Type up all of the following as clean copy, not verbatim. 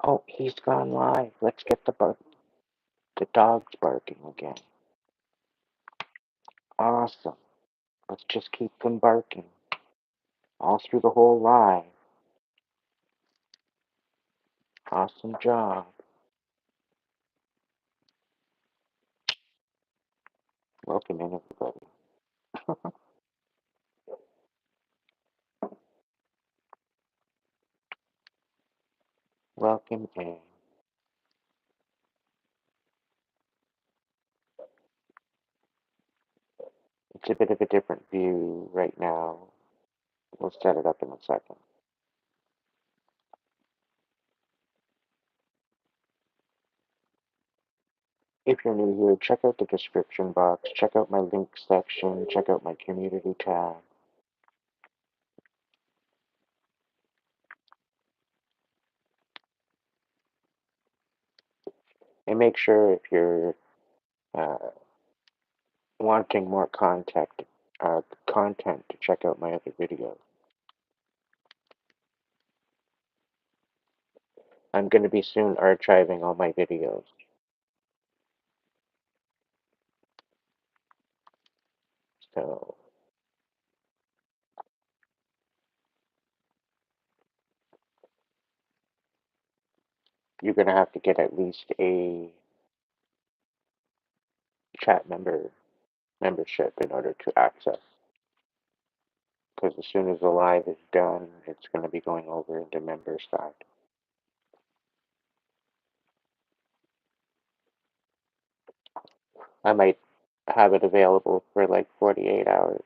Oh, he's gone live. Let's get the dogs barking again. Awesome. Let's just keep them barking all through the whole live. Awesome job. Welcome in, everybody. Welcome in. It's a bit of a different view right now. We'll set it up in a second. If you're new here, check out the description box, check out my links section, check out my community tab. And make sure if you're wanting more content to check out my other videos. I'm going to be soon archiving all my videos. So you're going to have to get at least a chat membership in order to access. Because as soon as the live is done, it's going to be going over into member side. I might have it available for like 48 hours.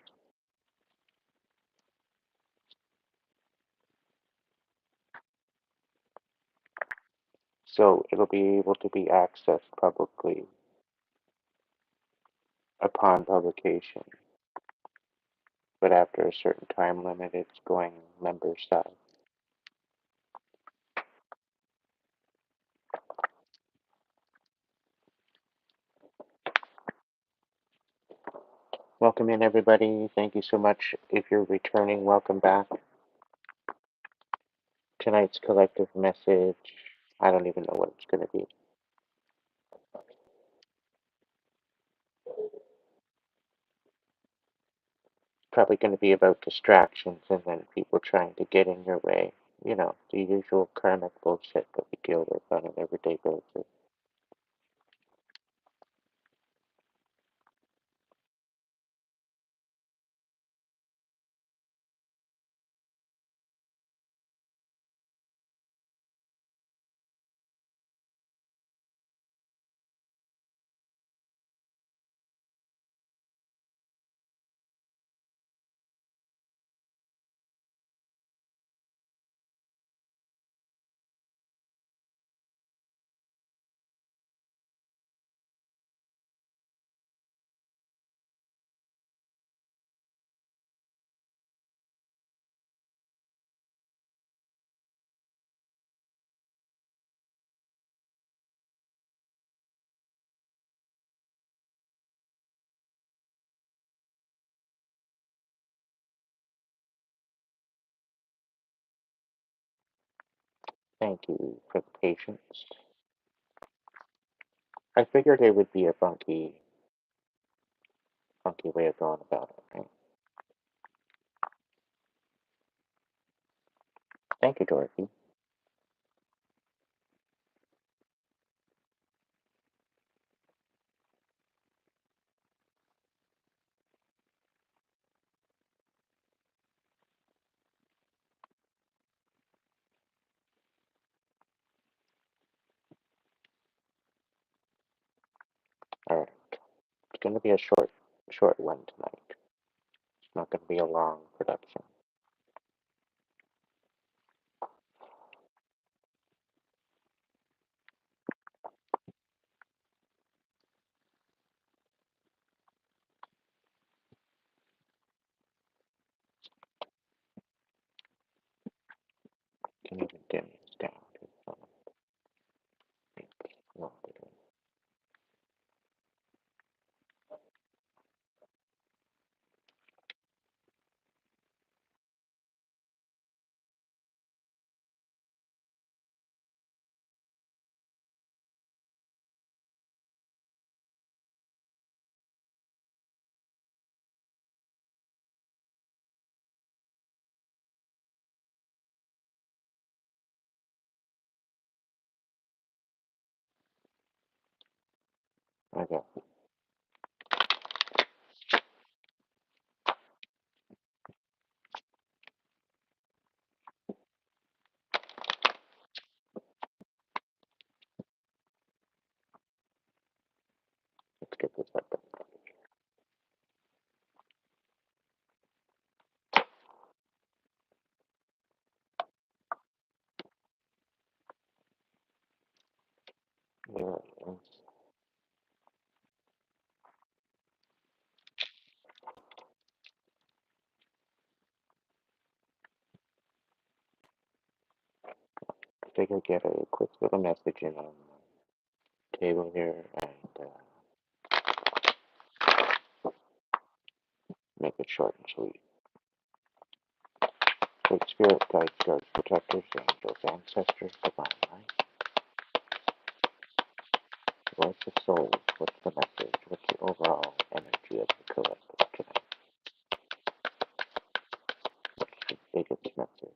So it'll be able to be accessed publicly upon publication. But after a certain time limit, it's going member side. Welcome in, everybody. Thank you so much. If you're returning, welcome back. Tonight's collective message, I don't even know what it's going to be. Probably going to be about distractions and then people trying to get in your way. You know, the usual karmic bullshit that we deal with on an everyday basis. Thank you for the patience. I figured it would be a funky way of going about it, right? Thank you, Dorothy. Alright. It's going to be a short one tonight. It's not going to be a long production. Can even dim this down to some Okay. Let's get this up. There it is. I think I get a quick little message in on the table here and make it short and sweet. Great Spirit, guides, guards, protectors, angels, ancestors, divine light, voice of souls. What's the message? What's the overall energy of the collective tonight? What's the biggest message?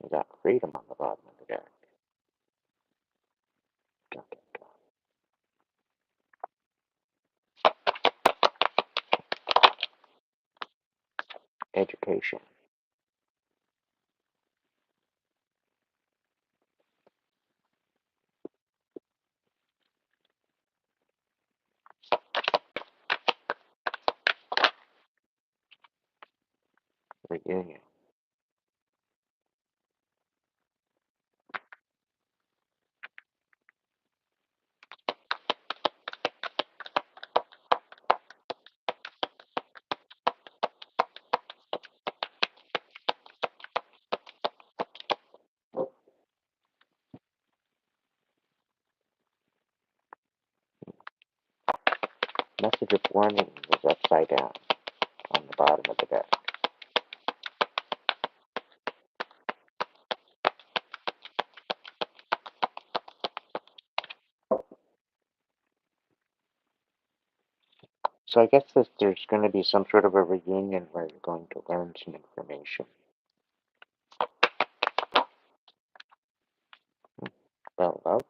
We got freedom on the bottom of the deck. Dun, dun, dun. Education. Reunion. Message of warning was upside down on the bottom of the deck. So I guess there's going to be some sort of a reunion where you're going to learn some information. Well,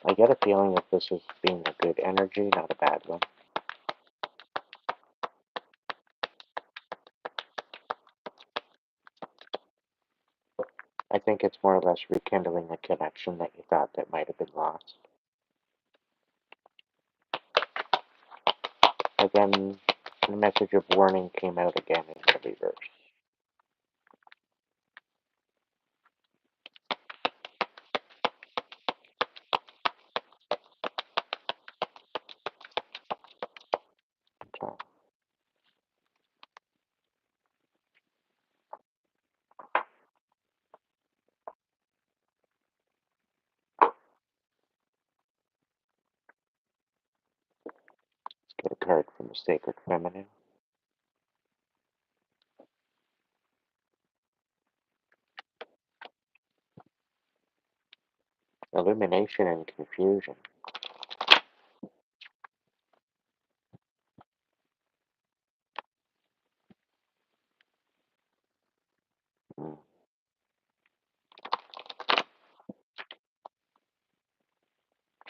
I get a feeling that this is being a good energy, not a bad one. I think it's more or less rekindling a connection that you thought that might have been lost. Again, the message of warning came out again in the reverse. Okay. Let's get a card from the Sacred Feminine. Illumination and confusion. Hmm.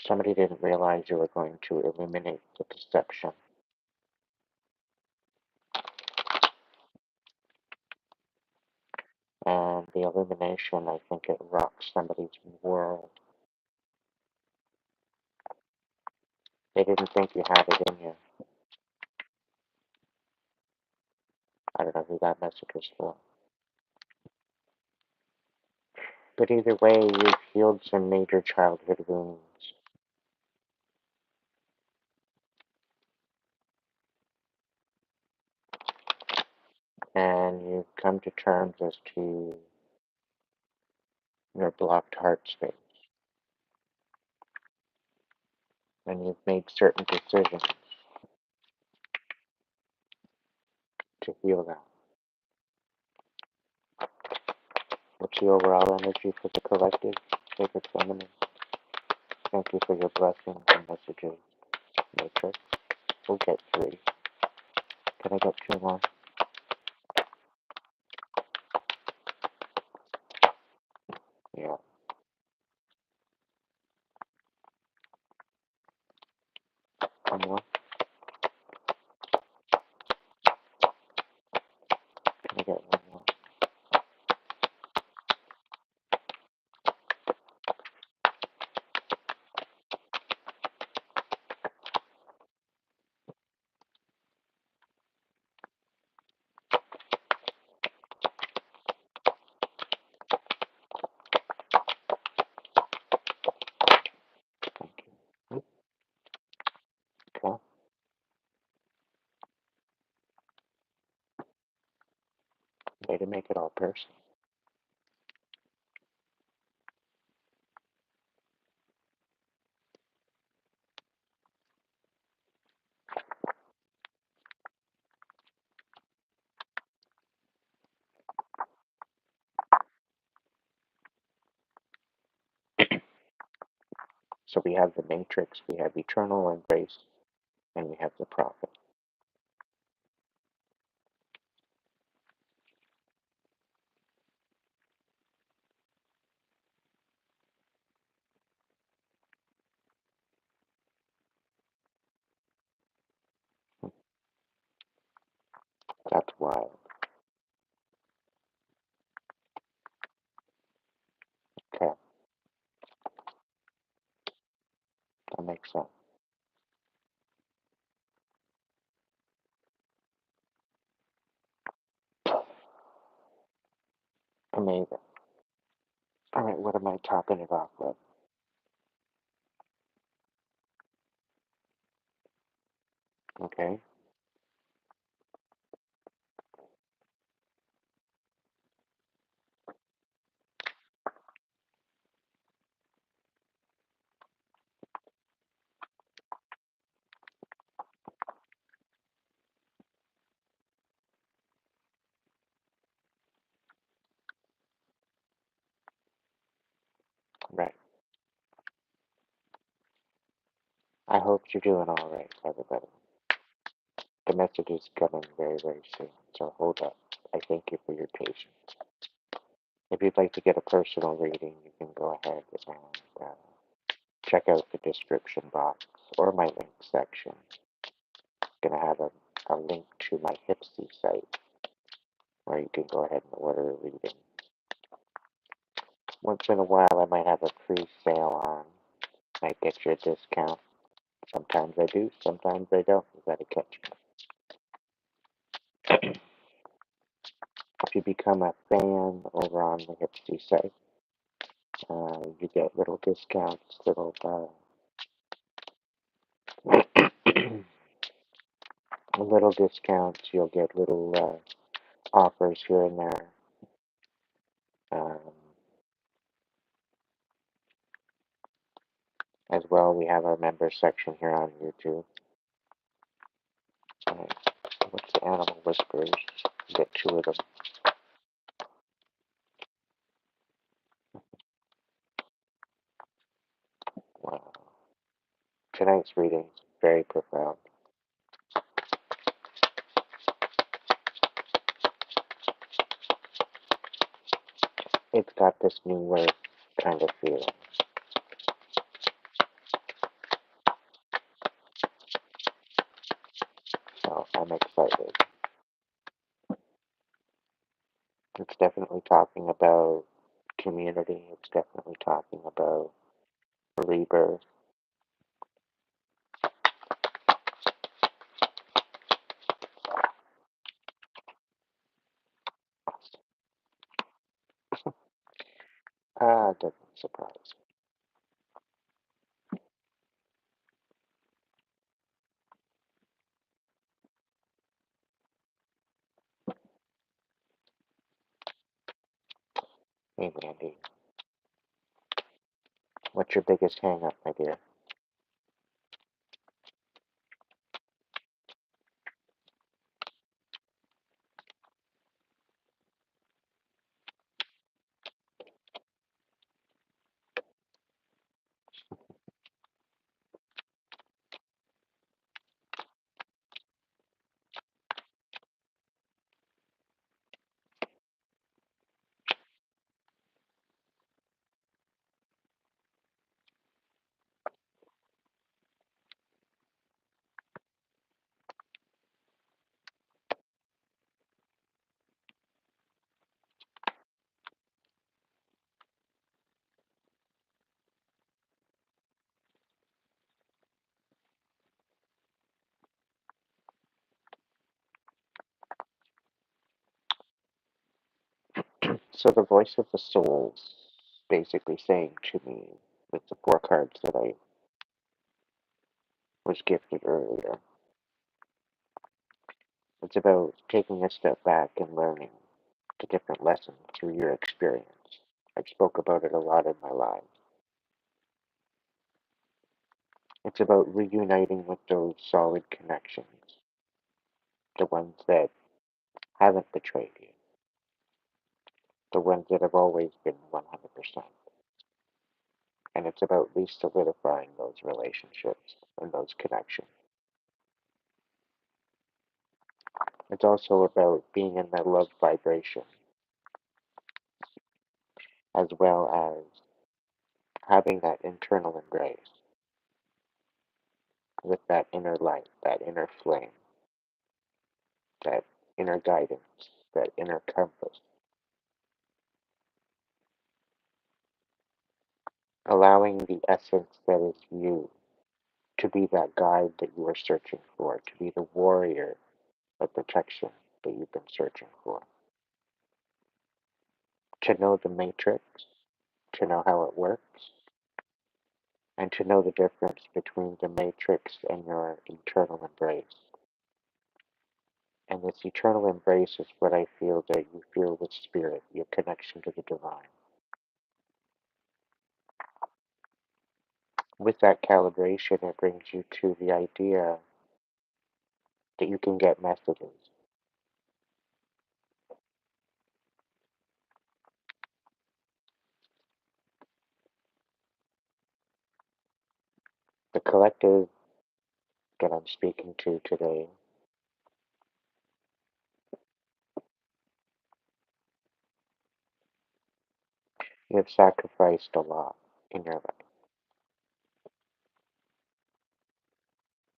Somebody didn't realize you were going to illuminate the deception. And the illumination, I think it rocks somebody's world. They didn't think you had it in you. I don't know who that message was for. But either way, you've healed some major childhood wounds. And you've come to terms as to your blocked heart space. And you've made certain decisions to heal that. What's the overall energy for the collective, Sacred Feminine? Thank you for your blessings and messages, Matrix. We'll get 3. Can I get 2 more? I get one more. Thank you. Okay. Way to make it all personal. So we have the matrix, we have eternal embrace, and we have the prophet. That's wild. Okay, that makes sense. Amazing. All right, what am I topping it off with? Okay, right. I hope you're doing all right, everybody. The message is coming very, very soon, so hold up. I thank you for your patience. If you'd like to get a personal reading, you can go ahead and check out the description box or my link section. I'm going to have a link to my Hipsy site where you can go ahead and order a reading. Once in a while, I might have a free sale on. Might get you a discount. Sometimes I do, sometimes I don't. You gotta catch me. If you become a fan over on the Hipsy site, you get little discounts, little discounts. You'll get little offers here and there. Um, as well, we have our member section here on YouTube. What's the Animal Whisperers? You get 2 of them. Wow. Tonight's reading is very profound. It's got this new earth kind of feeling. So I'm excited. It's definitely talking about community. It's definitely talking about rebirth. It doesn't surprise me. Hey, Mandy. What's your biggest hang up, my dear? So the voice of the soul's basically saying to me with the 4 cards that I was gifted earlier, it's about taking a step back and learning the different lessons through your experience. I've spoke about it a lot in my life. It's about reuniting with those solid connections, the ones that haven't betrayed you, the ones that have always been 100%. And it's about re-solidifying those relationships and those connections. It's also about being in that love vibration, as well as having that internal embrace with that inner light, that inner flame, that inner guidance, that inner compass, allowing the essence that is you to be that guide that you are searching for, to be the warrior of protection that you've been searching for, to know the matrix, to know how it works, and to know the difference between the matrix and your eternal embrace. And this eternal embrace is what I feel that you feel with spirit, your connection to the divine. With that calibration, it brings you to the idea that you can get messages. The collective that I'm speaking to today, you have sacrificed a lot in your life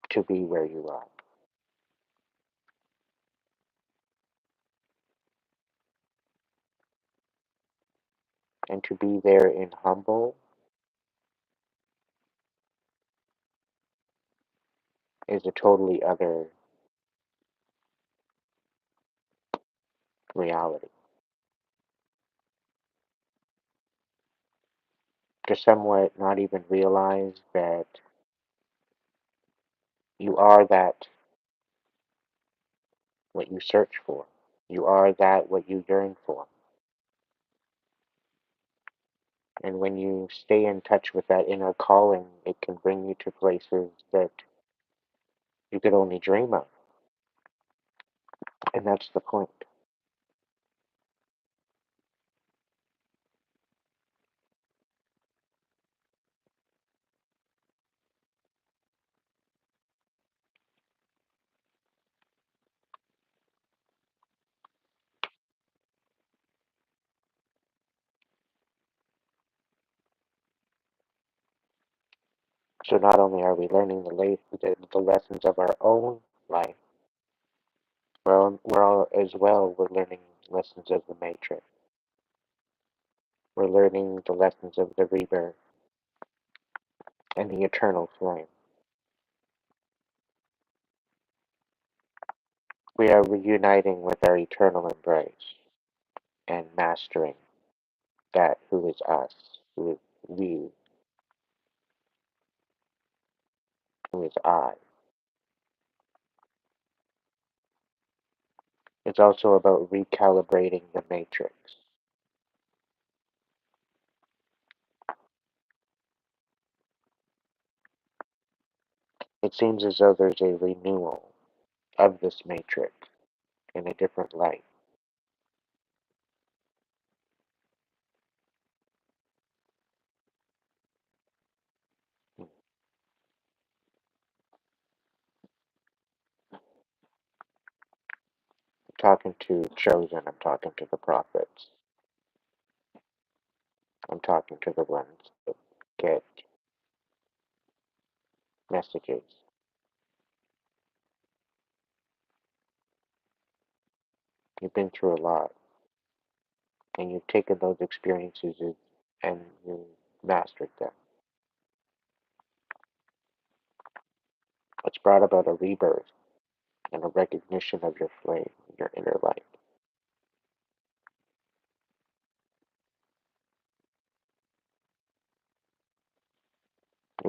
to be where you are. And to be there in humble is a totally other reality. To somewhat not even realize that you are that what you search for. You are that what you yearn for. And when you stay in touch with that inner calling, it can bring you to places that you could only dream of. And that's the point. So not only are we learning the lessons of our own life, we're all, as well, we're learning lessons of the matrix. We're learning the lessons of the rebirth and the eternal flame. We are reuniting with our eternal embrace and mastering that who is us, who is we, who is I. It's also about recalibrating the matrix. It seems as though there's a renewal of this matrix in a different light. I'm talking to chosen, I'm talking to the prophets, I'm talking to the ones that get messages. You've been through a lot, and you've taken those experiences and you mastered them. It's brought about a rebirth and a recognition of your flame, your inner light.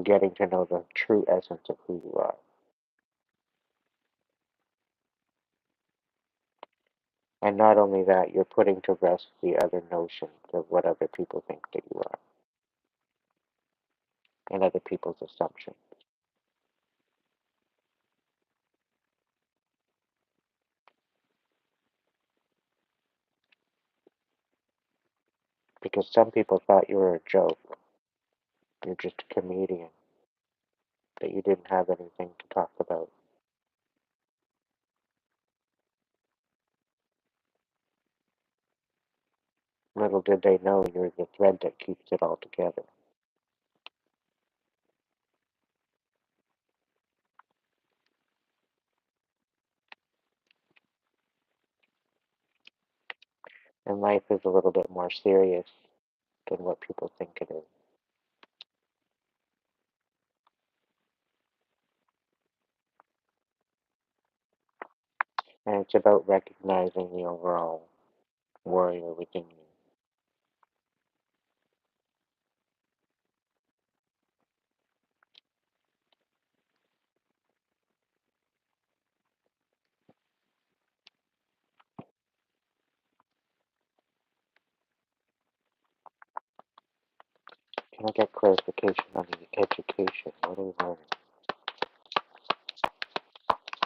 and getting to know the true essence of who you are. And not only that, you're putting to rest the other notions of what other people think that you are and other people's assumptions. Because some people thought you were a joke. You're just a comedian. That you didn't have anything to talk about. Little did they know you're the thread that keeps it all together. And life is a little bit more serious than what people think it is. And it's about recognizing the overall warrior within you. Can I get clarification on the education? What are we learning?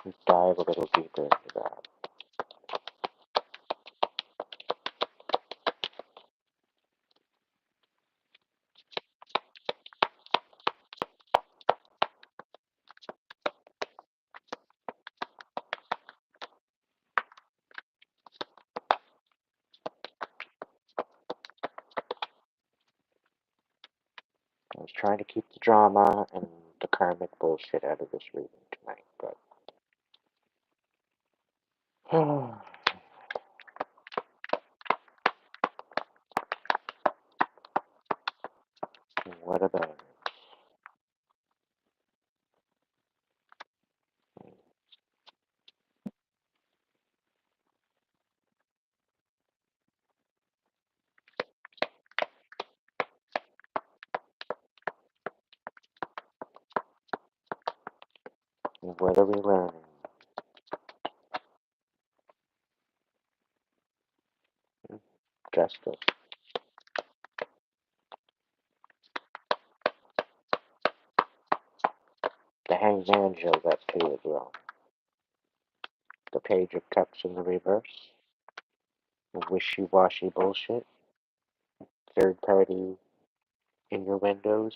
Let's dive a little deeper into that. I was trying to keep the drama and the karmic bullshit out of this reading tonight, but what about it? What are we learning? Justice. The Hanged Man shows up too as well. The Page of Cups in the reverse. Wishy-washy bullshit. Third party in your windows.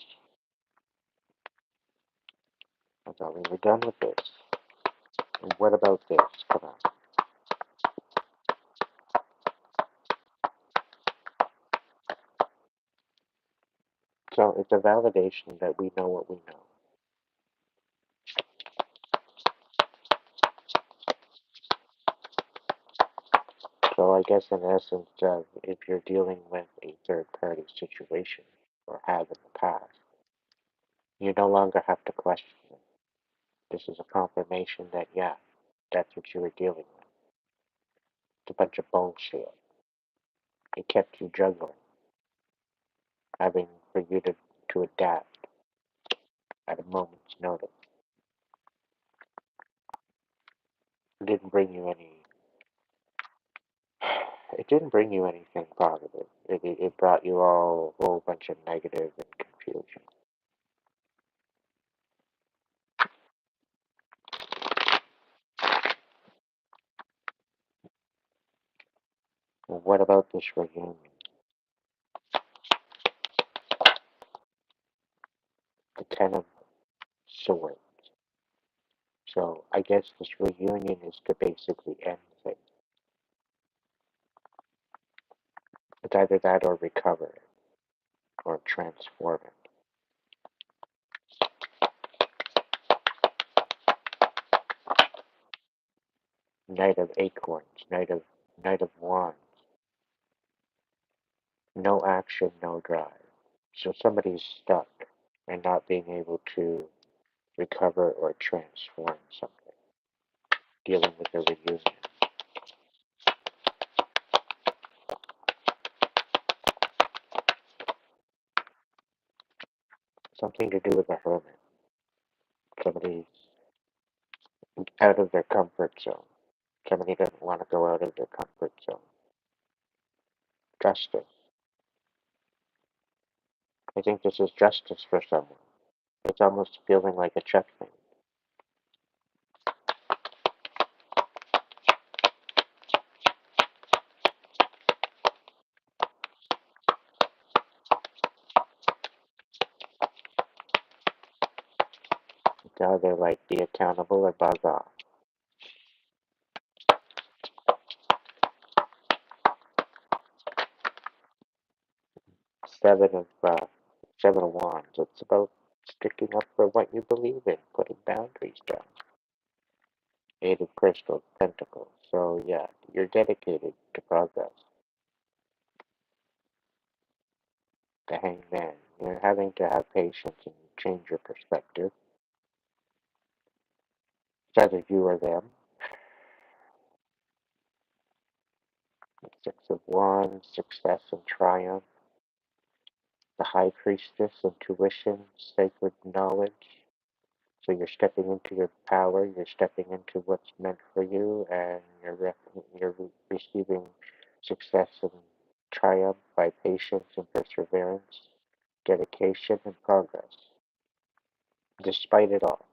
I thought we were done with this. And what about this? Come on. So it's a validation that we know what we know. So I guess in essence, if you're dealing with a third party situation, or have in the past, you no longer have to question it. This is a confirmation that, yeah, that's what you were dealing with. It's a bunch of bullshit. It kept you juggling, having for you to adapt at a moment's notice. It didn't bring you any. It didn't bring you anything positive. It brought you all a whole bunch of negative and confusion. And what about this reunion? The Ten of Swords. So I guess this reunion is to basically end things. It's either that or recover it, or transform it. Knight of Acorns, Knight of Wands. No action, no drive. So somebody's stuck and not being able to recover or transform something, dealing with a reunion. something to do with a hermit. Somebody's out of their comfort zone. Somebody doesn't want to go out of their comfort zone. Justice. I think this is justice for someone. It's almost feeling like a checkmate. It's either like be accountable or buzz off. Seven of uh, Seven of Wands. It's about sticking up for what you believe in, putting boundaries down. Eight of Crystals, Pentacles. So yeah, you're dedicated to progress. The Hangman. You're having to have patience and change your perspective. It's either you or them. Six of Wands, success and triumph. The High Priestess, intuition, sacred knowledge. So you're stepping into your power, you're stepping into what's meant for you, and you're receiving success and triumph by patience and perseverance, dedication and progress. Despite it all,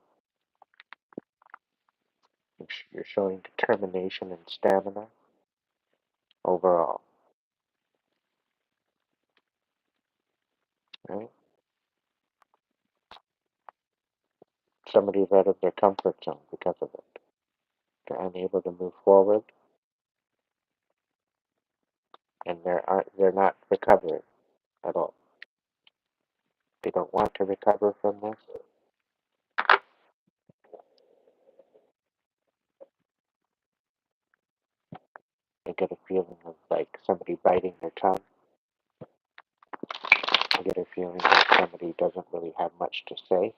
you're showing determination and stamina overall, right? Somebody's out of their comfort zone because of it. They're unable to move forward, and they're not recovering at all. They don't want to recover from this. They get a feeling of like somebody biting their tongue. I get a feeling that somebody doesn't really have much to say.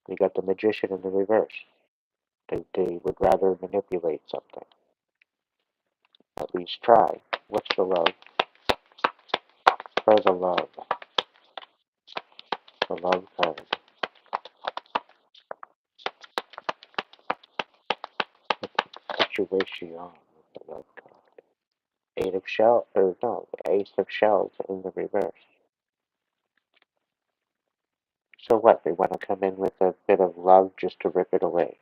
We got the magician in the reverse. They would rather manipulate something. At least try. What's the love? For the love. The love card. Situation with the love card. Eight of shells, or no, Ace of shells in the reverse. So what? They want to come in with a bit of love just to rip it away.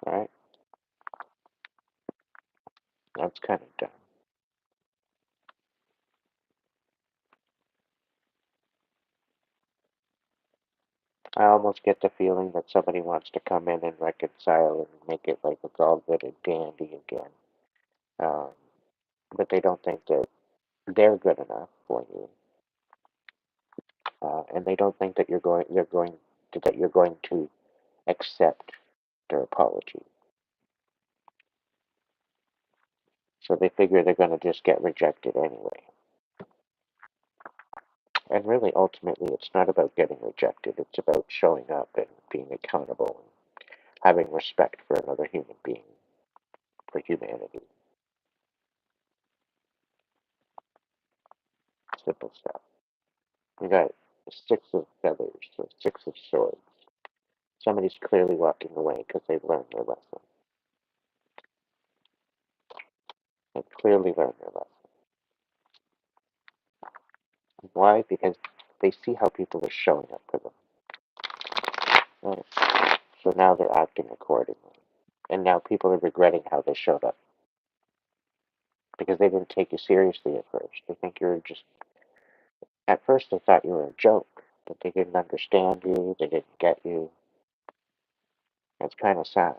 Right? That's kind of dumb. I almost get the feeling that somebody wants to come in and reconcile and make it like it's all good and dandy again. Um, but they don't think that they're good enough for you, and they don't think that you're going to accept their apology. So they figure they're going to just get rejected anyway. And really, ultimately, it's not about getting rejected. It's about showing up and being accountable and having respect for another human being, for humanity. Simple stuff. We got six of feathers, so six of swords. Somebody's clearly walking away because they've learned their lesson. They've clearly learned their lesson. Why? Because they see how people are showing up for them. Right? So now they're acting accordingly. And now people are regretting how they showed up. Because they didn't take you seriously at first. They think you're just... At first they thought you were a joke. That they didn't understand you, they didn't get you. It's kind of sad.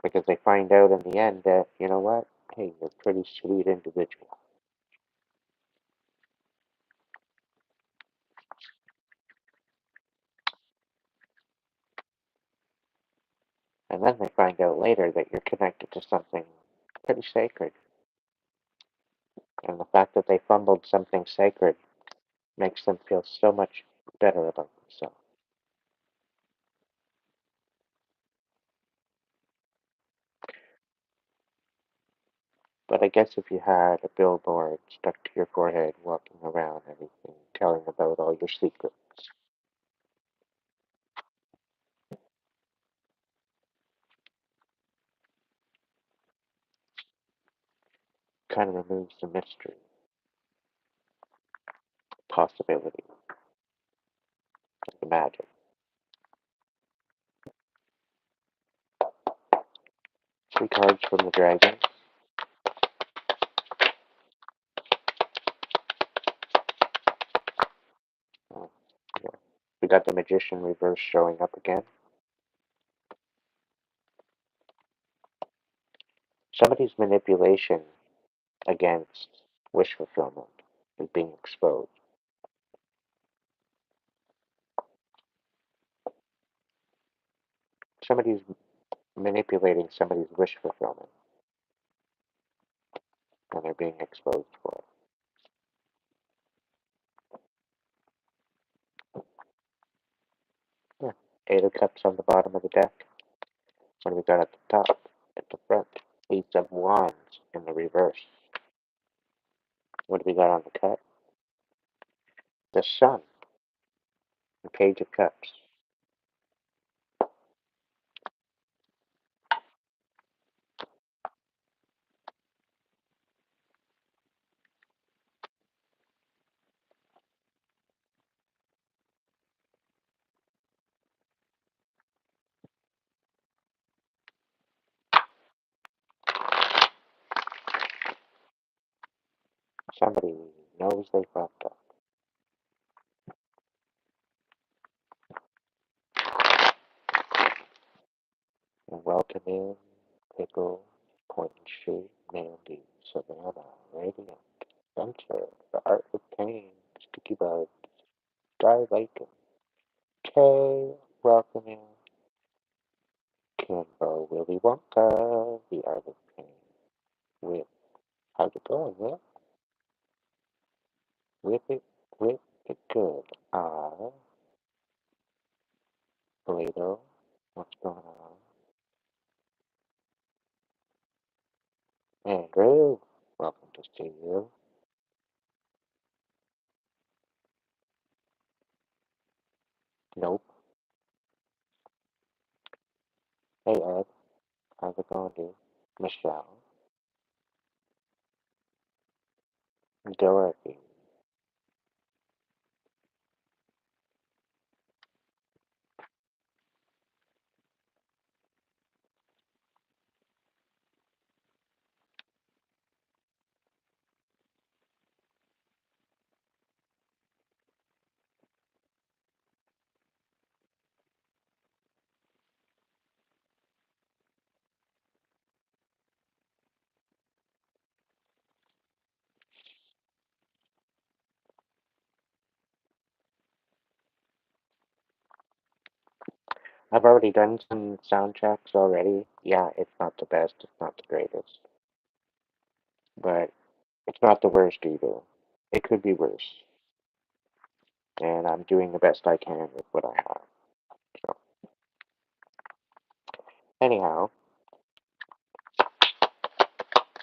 Because they find out in the end that, you know what? Hey, you're a pretty sweet individual. And then they find out later that you're connected to something pretty sacred. And the fact that they fumbled something sacred makes them feel so much better about themselves. guess if you had a billboard stuck to your forehead, walking around everything, telling about all your secrets, kind of removes the mystery, possibility, the magic. Three cards from the dragon. Oh, yeah. We got the magician reverse showing up again. Somebody's manipulation against wish fulfillment is being exposed. Somebody's manipulating somebody's wish fulfillment, and they're being exposed for it. Yeah. Eight of Cups on the bottom of the deck. What do we got at the top? At the front? Ace of Wands in the reverse. What do we got on the cut? The Sun. The Page of Cups. Somebody knows they fucked up. And welcome in, Pickle, Point and Shoot, Mandy, Savannah, Radiant, Center, The Art of Pain, Sticky Bud, Sky Bacon, Kay, welcome in, Kimbo, Willy Wonka, The Art of Pain, Whip, how's it going, Whip? Whip it good. Plato, what's going on? Andrew, welcome to see you. Nope. Hey Ed, how's it going, dude? Michelle, Dorothy. I've already done some soundtracks already. Yeah, it's not the best, it's not the greatest, but it's not the worst either. It could be worse, and I'm doing the best I can with what I have. So, anyhow,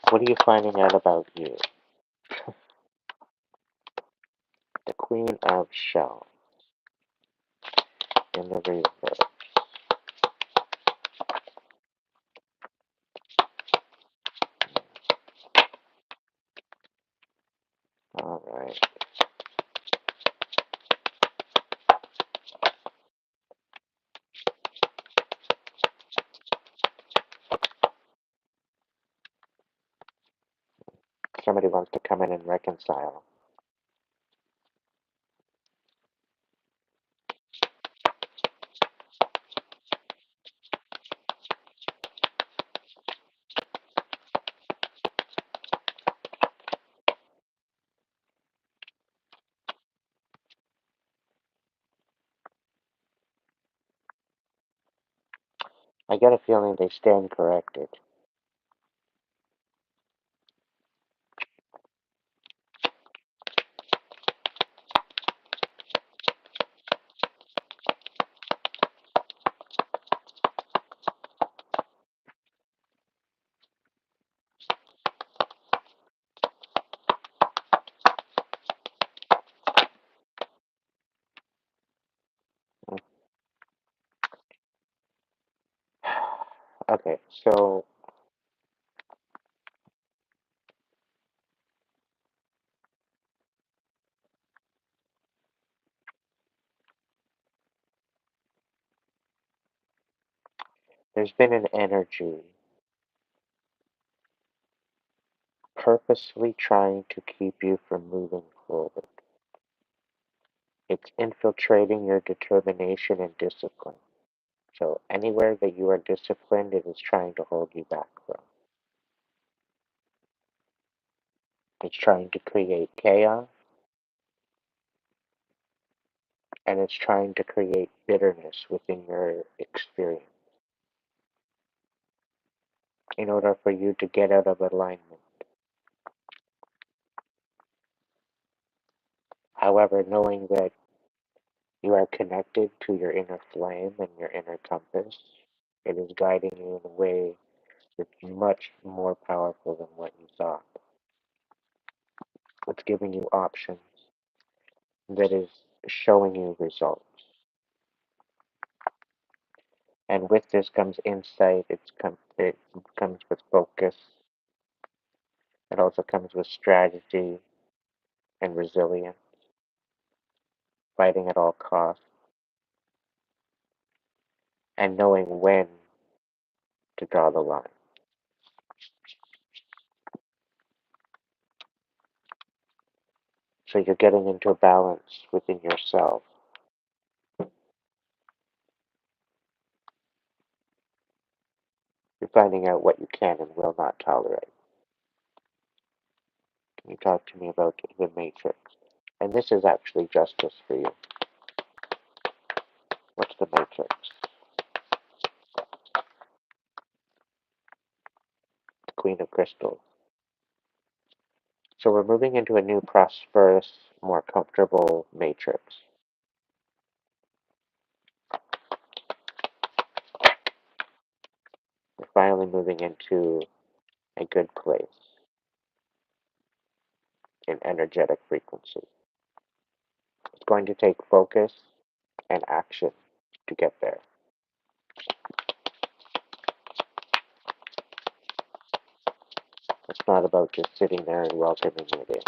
what are you finding out about you? The Queen of Shells in the reverse. Alright. Somebody wants to come in and reconcile. I get a feeling they stand corrected. Okay, so there's been an energy purposely trying to keep you from moving forward. It's infiltrating your determination and discipline. So anywhere that you are disciplined, it is trying to hold you back from. It's trying to create chaos, and it's trying to create bitterness within your experience in order for you to get out of alignment. However, knowing that you are connected to your inner flame and your inner compass, it is guiding you in a way that's much more powerful than what you thought. It's giving you options that is showing you results. And with this comes insight, it comes with focus, it also comes with strategy and resilience, fighting at all costs, and knowing when to draw the line. So you're getting into a balance within yourself. You're finding out what you can and will not tolerate. Can you talk to me about the matrix? And this is actually justice for you. What's the matrix? The Queen of Crystals. So we're moving into a new, prosperous, more comfortable matrix. We're finally moving into a good place in energetic frequency. It's going to take focus and action to get there. It's not about just sitting there and welcoming it in.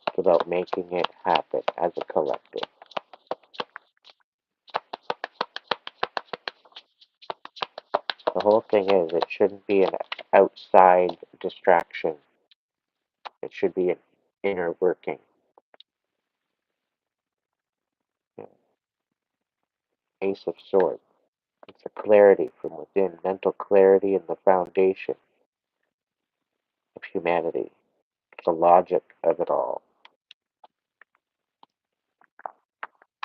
It's about making it happen as a collective. The whole thing is, it shouldn't be an outside distraction. It should be an inner working. You know, Ace of Swords. It's a clarity from within, mental clarity and the foundation of humanity. It's the logic of it all,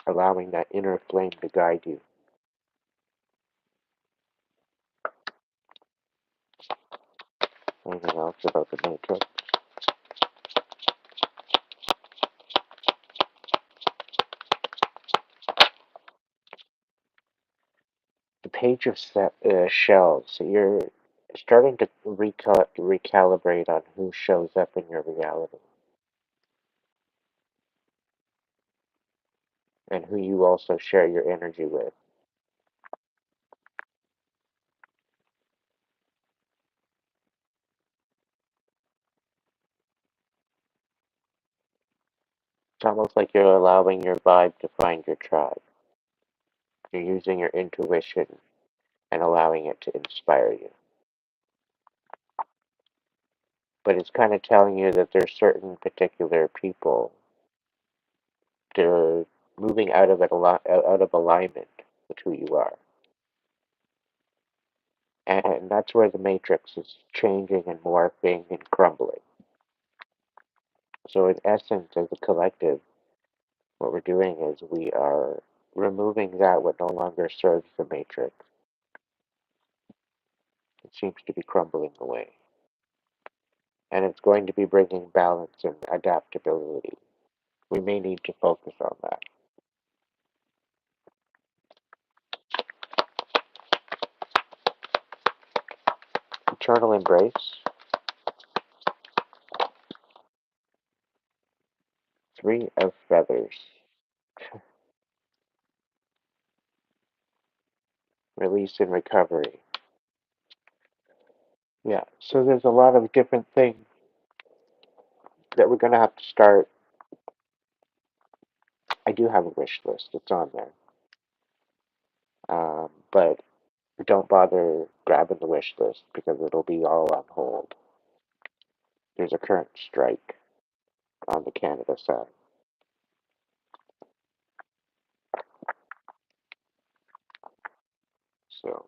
allowing that inner flame to guide you. Anything else about the matrix? The page of shells. So you're starting to recalibrate on who shows up in your reality and who you also share your energy with. It's almost like you're allowing your vibe to find your tribe. You're using your intuition and allowing it to inspire you. But it's kind of telling you that there's certain particular people that are moving out of alignment with who you are. And that's where the matrix is changing and morphing and crumbling. So in essence, as a collective, what we're doing is we are removing that what no longer serves the matrix. It seems to be crumbling away. And it's going to be bringing balance and adaptability. We may need to focus on that. Eternal embrace. 3 of feathers. release and recovery. Yeah, so there's a lot of different things that we're going to have to start. I do have a wish list, it's on there. But don't bother grabbing the wish list because it'll be all on hold. There's a current strike on the Canada side. So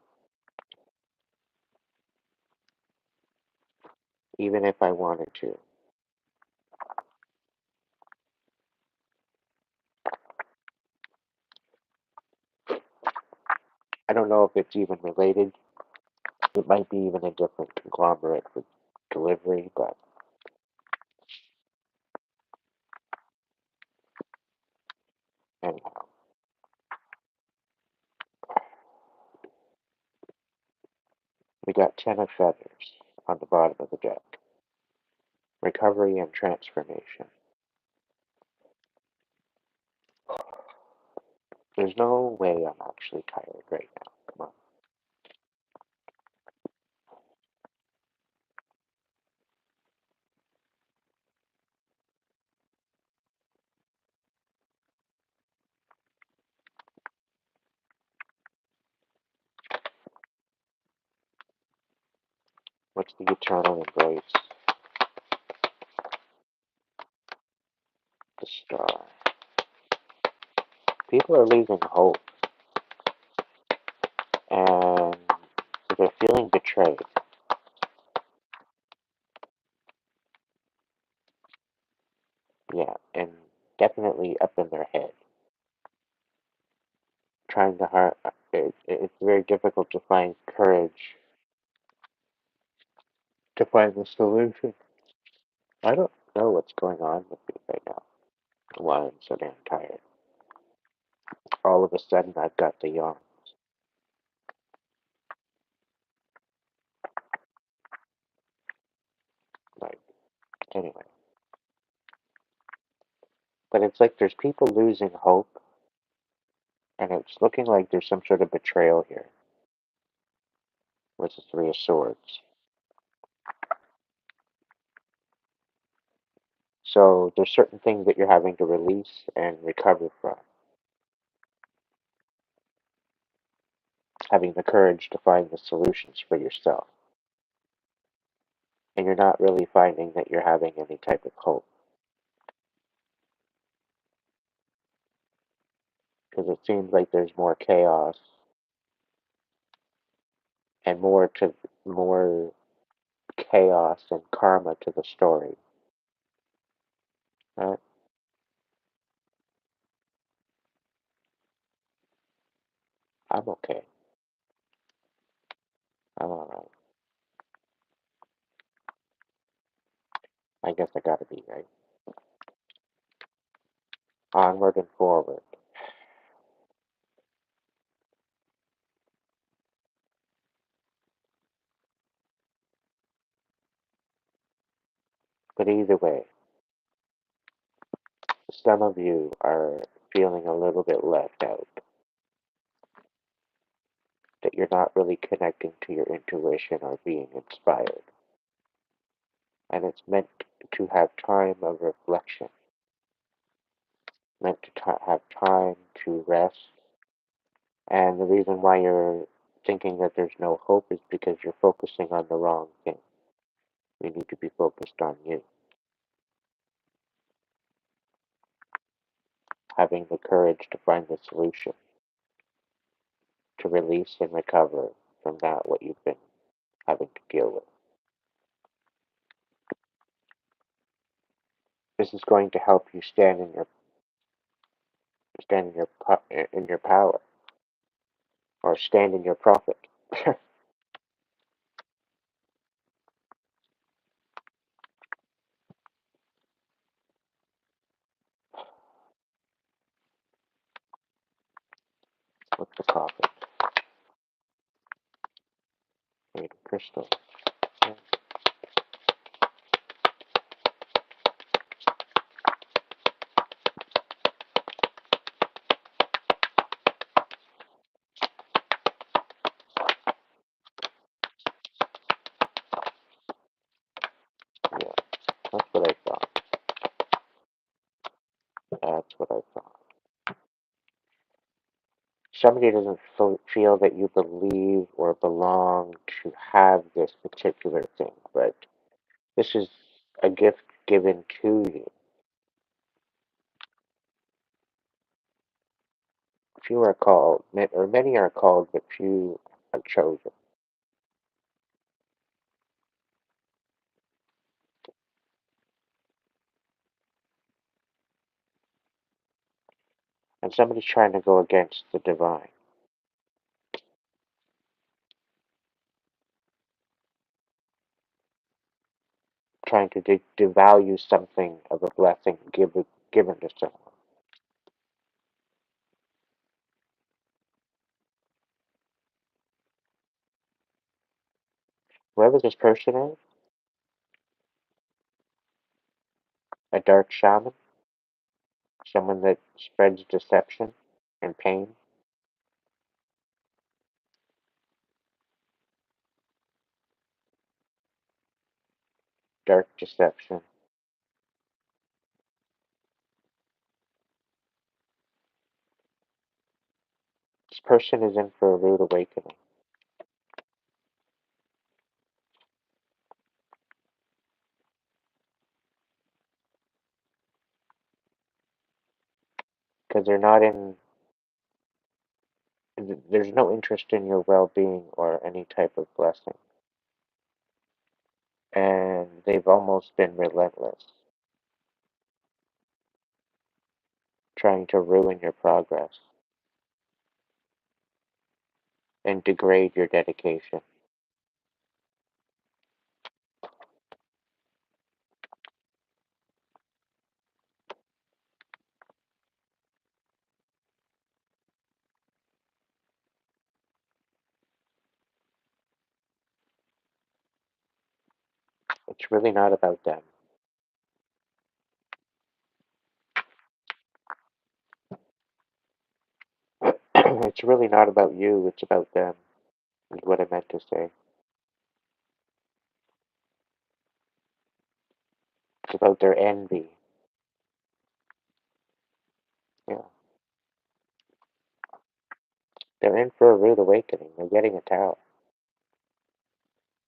even if I wanted to, I don't know if it's even related. It might be even a different conglomerate for delivery, but anyhow. We got 10 of feathers on the bottom of the deck. Recovery and transformation. There's no way I'm actually tired right now. Come on. What's the eternal embrace? The star. People are losing hope and they're feeling betrayed. Yeah, and definitely up in their head. Trying to it's very difficult to find courage to find the solution. I don't know what's going on with me right now. Why I'm so damn tired. All of a sudden, I've got the yawn. Like, anyway. But it's like there's people losing hope, and it's looking like there's some sort of betrayal here with the Three of Swords. So there's certain things that you're having to release and recover from. Having the courage to find the solutions for yourself. And you're not really finding that you're having any type of hope. Because it seems like there's more chaos and more chaos and karma to the story. Right? I'm okay. I'm alright. I guess I gotta be, right? Onward and forward. But either way, some of you are feeling a little bit left out. That you're not really connecting to your intuition or being inspired. And it's meant to have time of reflection, meant to have time to rest. And the reason why you're thinking that there's no hope is because you're focusing on the wrong thing. You need to be focused on you. Having the courage to find the solution, to release and recover from that what you've been having to deal with. This is going to help you stand in your power, or stand in your profit. What's the profit? Made of crystal. Yeah. That's what I thought. Somebody doesn't feel that you believe or belong to have this particular thing, but this is a gift given to you. Few are called, or many are called, but few are chosen. And somebody's trying to go against the divine, trying to devalue something of a blessing given to someone. Whoever this person is, a dark shaman, someone that spreads deception and pain, dark deception. This person is in for a rude awakening because they're not in. There's no interest in your well-being or any type of blessing, and they've almost been relentless, trying to ruin your progress and degrade your dedication. It's really not about them. It's really not about you. It's about them. Is what I meant to say. It's about their envy. Yeah, they're in for a rude awakening. They're getting a tower.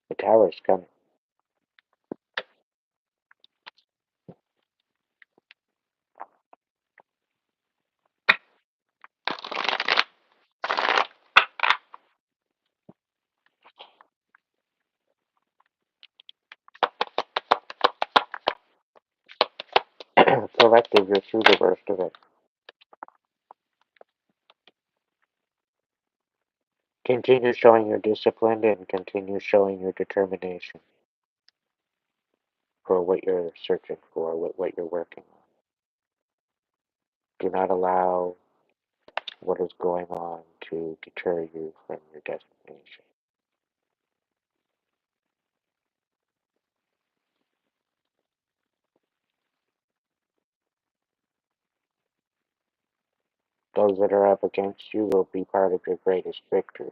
The tower's coming. Collective, you're through the worst of it. Continue showing your discipline and continue showing your determination for what you're searching for, what you're working on. Do not allow what is going on to deter you from your destination. Those that are up against you will be part of your greatest victory.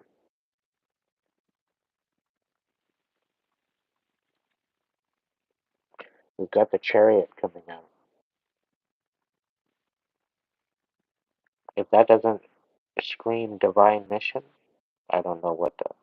We've got the chariot coming out. If that doesn't scream divine mission, I don't know what does.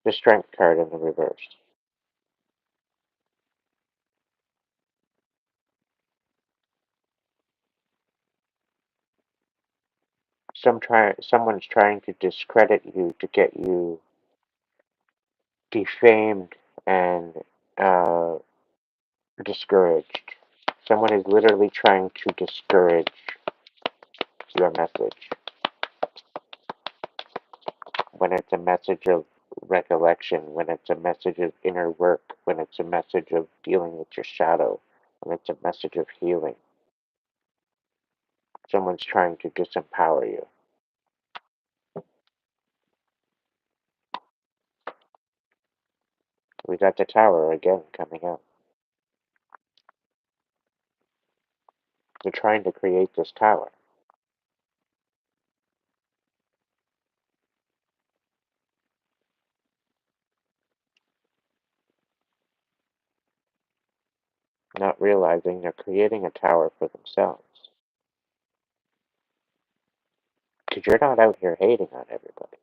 The strength card in the reverse. Someone's trying to discredit you to get you defamed and uh, discouraged. Someone is literally trying to discourage your message when it's a message of recollection, when it's a message of inner work, when it's a message of dealing with your shadow, when it's a message of healing. Someone's trying to disempower you. We got the tower again coming up. They're trying to create this tower. Not realizing they're creating a tower for themselves. Because you're not out here hating on everybody.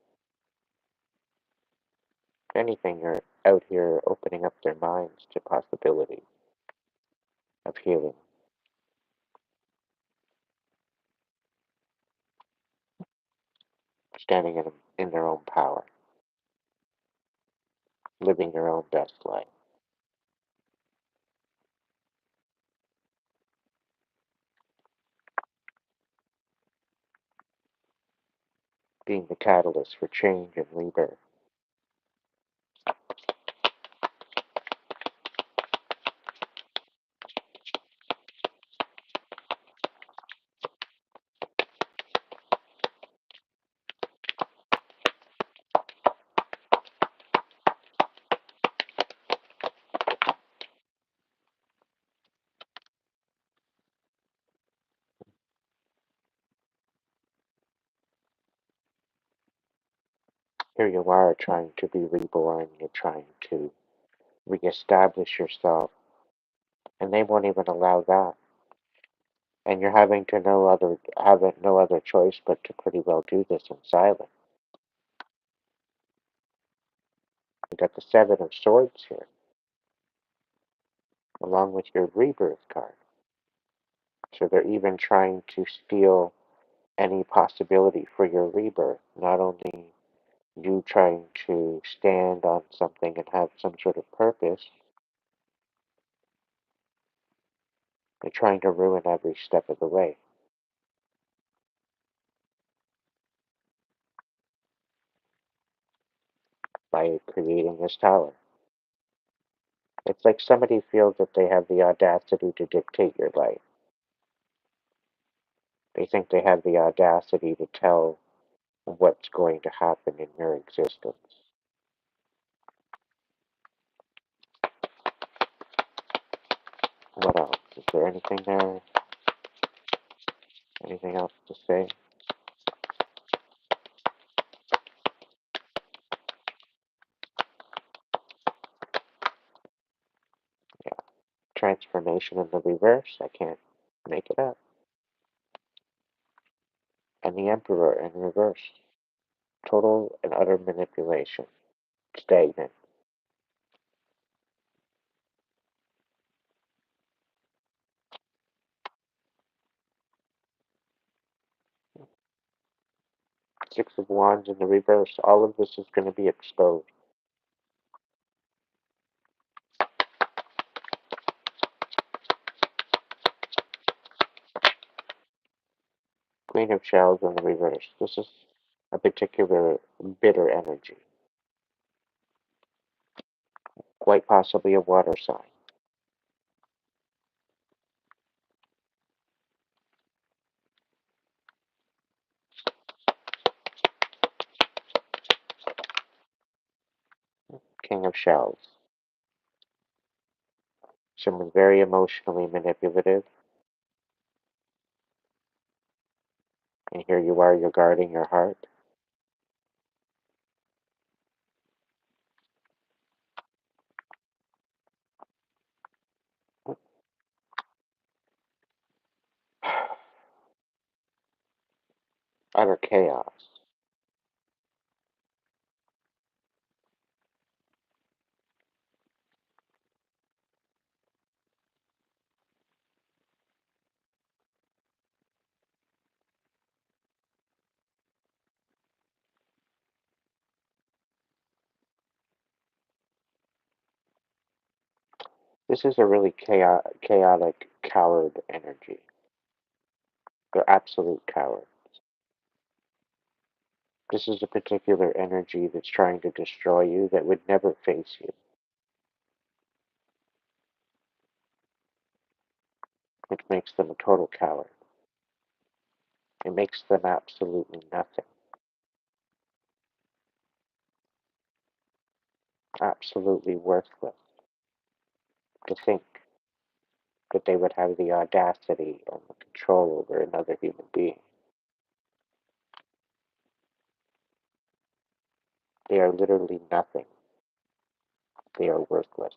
If anything, you're out here opening up their minds to possibility of healing, standing in their own power, living their own best life, being the catalyst for change and rebirth. Here you are trying to be reborn, you're trying to reestablish yourself, and they won't even allow that. And you're having to have no other choice but to pretty well do this in silence. You got the Seven of Swords here, along with your rebirth card. So they're even trying to steal any possibility for your rebirth. Not only you trying to stand on something and have some sort of purpose, they're trying to ruin every step of the way by creating this tower. It's like somebody feels that they have the audacity to dictate your life. They think they have the audacity to tell what's going to happen in your existence. What else? Is there anything there? Anything else to say? Yeah. Transformation in the reverse. I can't make it up. And the Emperor in reverse. Total and utter manipulation. Stagnant. Six of Wands in the reverse. All of this is going to be exposed. Queen of Shells in the reverse. This is a particular bitter energy. Quite possibly a water sign. King of Shells. Someone very emotionally manipulative. And here you are, you're guarding your heart. Utter chaos. This is a really chaotic coward energy. They're absolute cowards. This is a particular energy that's trying to destroy you that would never face you, which makes them a total coward. It makes them absolutely nothing. absolutely worthless to think that they would have the audacity or the control over another human being. They are literally nothing. They are worthless.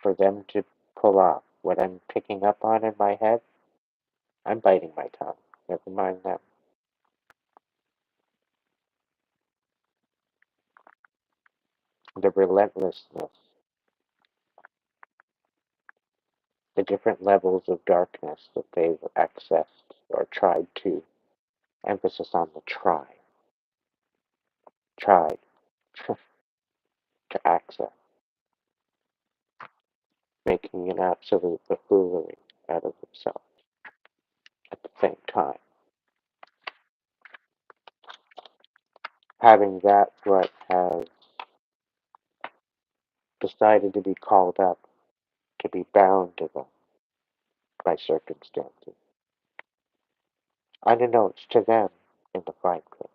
For them to pull off what I'm picking up on in my head, I'm biting my tongue. Never mind them. The relentlessness, the different levels of darkness that they've accessed or tried to, emphasis on the tried to access, making an absolute buffoonery out of themselves at the same time. Having that what has decided to be called up, to be bound to them by circumstances, unbeknownst to them in the fine print.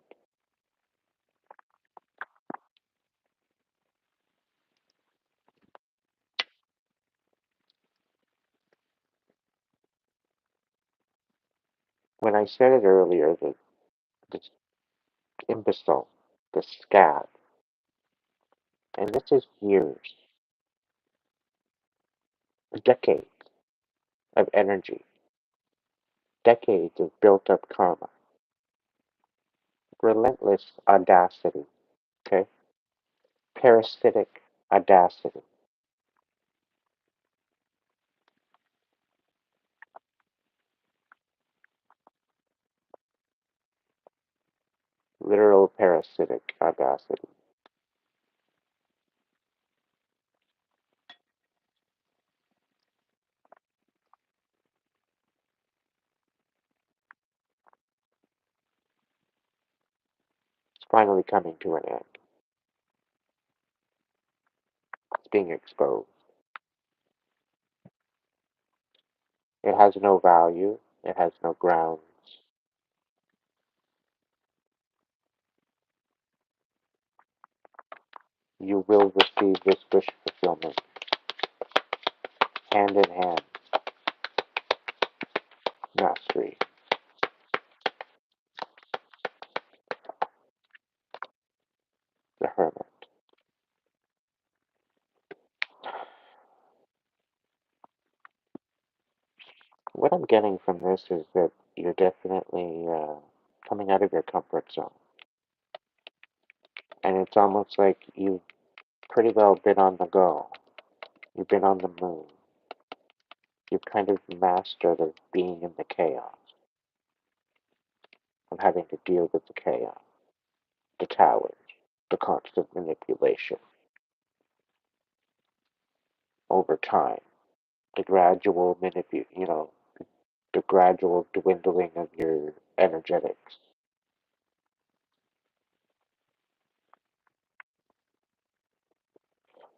When I said it earlier, that this imbecile, this scab, and this is years, decades of energy, decades of built up karma, relentless audacity, okay? Parasitic audacity, literal parasitic audacity. It's finally coming to an end. It's being exposed. It has no value. It has no grounds. You will receive this wish fulfillment hand in hand. Mastery. The Hermit. What I'm getting from this is that you're definitely coming out of your comfort zone. And it's almost like you've pretty well been on the go. You've been on the moon. You've kind of mastered of being in the chaos, of having to deal with the chaos, the towers, the constant manipulation over time, the gradual the gradual dwindling of your energetics.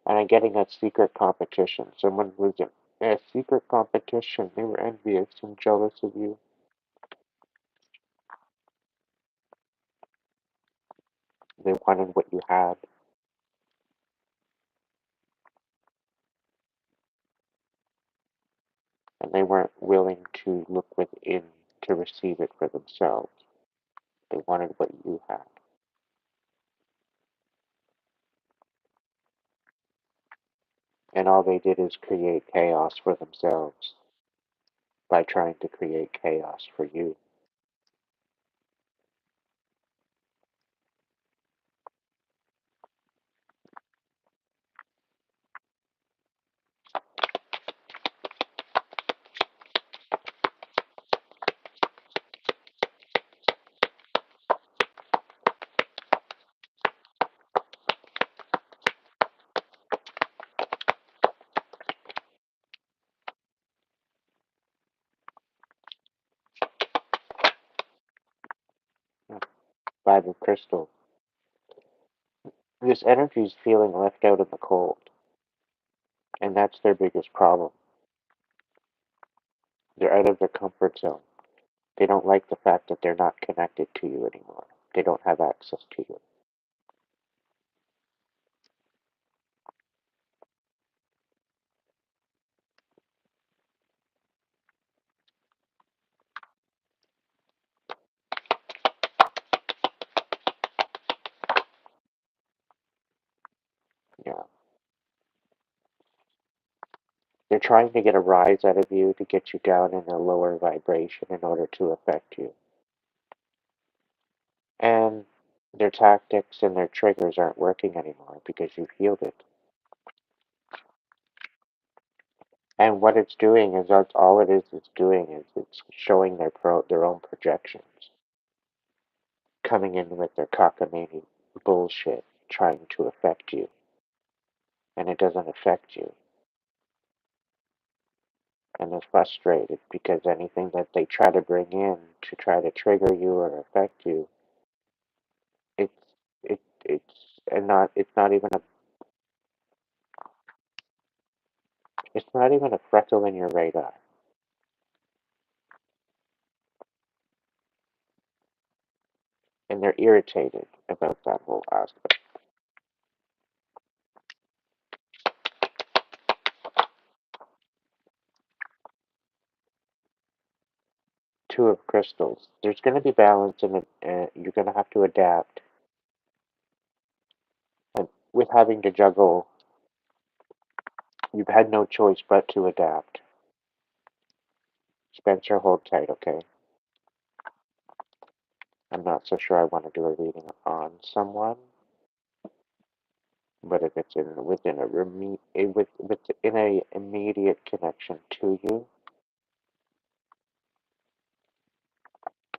And I'm getting a secret competition. Someone was in a secret competition. They were envious and jealous of you. They wanted what you had. And they weren't willing to look within to receive it for themselves. They wanted what you had. And all they did is create chaos for themselves by trying to create chaos for you. Five of crystal. This energy is feeling left out in the cold. And that's their biggest problem. They're out of their comfort zone. They don't like the fact that they're not connected to you anymore. They don't have access to you. Yeah. They're trying to get a rise out of you to get you down in a lower vibration in order to affect you. And their tactics and their triggers aren't working anymore because you've healed it. And what it's doing is that's all it is it's doing is it's showing their own projections, coming in with their cockamamie bullshit, trying to affect you. And it doesn't affect you. And they're frustrated because anything that they try to bring in to try to trigger you or affect you, it's it's not even a freckle in your radar. And they're irritated about that whole aspect. Two of crystals. There's going to be balance in it. You're going to have to adapt. And with having to juggle, you've had no choice but to adapt. Spencer, hold tight, okay? I'm not so sure I want to do a reading on someone, but if it's within a immediate connection to you,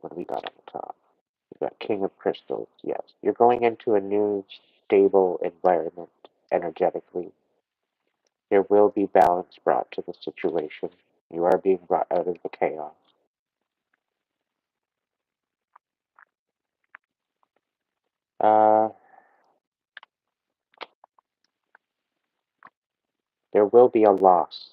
what do we got on the top? We got King of Crystals. Yes, you're going into a new stable environment energetically. There will be balance brought to the situation. You are being brought out of the chaos. Uh, there will be a loss.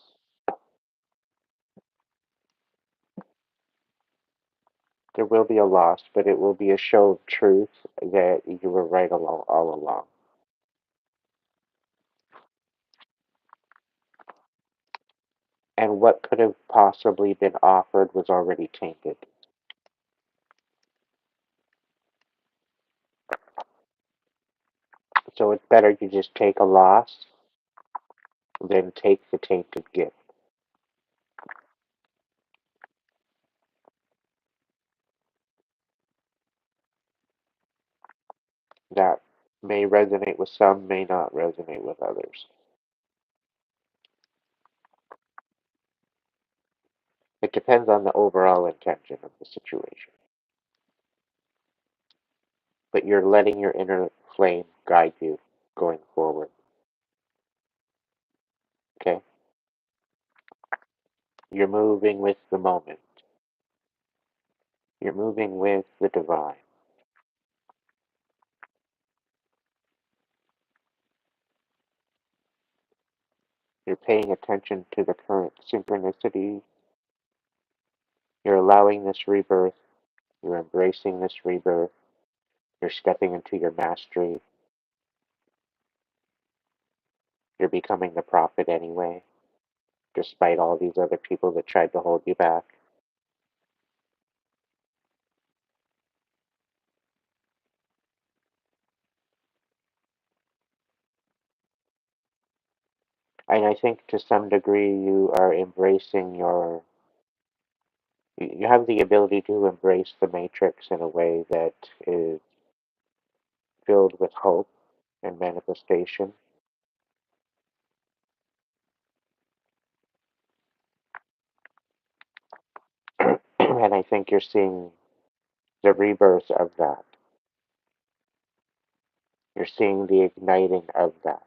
There will be a loss, but it will be a show of truth that you were right all along. And what could have possibly been offered was already tainted. So it's better you just take a loss than take the tainted gift. That may resonate with some, may not resonate with others. It depends on the overall intention of the situation. But you're letting your inner flame guide you going forward. Okay? You're moving with the moment. You're moving with the divine. You're paying attention to the current synchronicities. You're allowing this rebirth. You're embracing this rebirth. You're stepping into your mastery. You're becoming the prophet anyway, despite all these other people that tried to hold you back. And I think to some degree you are embracing you have the ability to embrace the matrix in a way that is filled with hope and manifestation. And I think you're seeing the rebirth of that. You're seeing the igniting of that,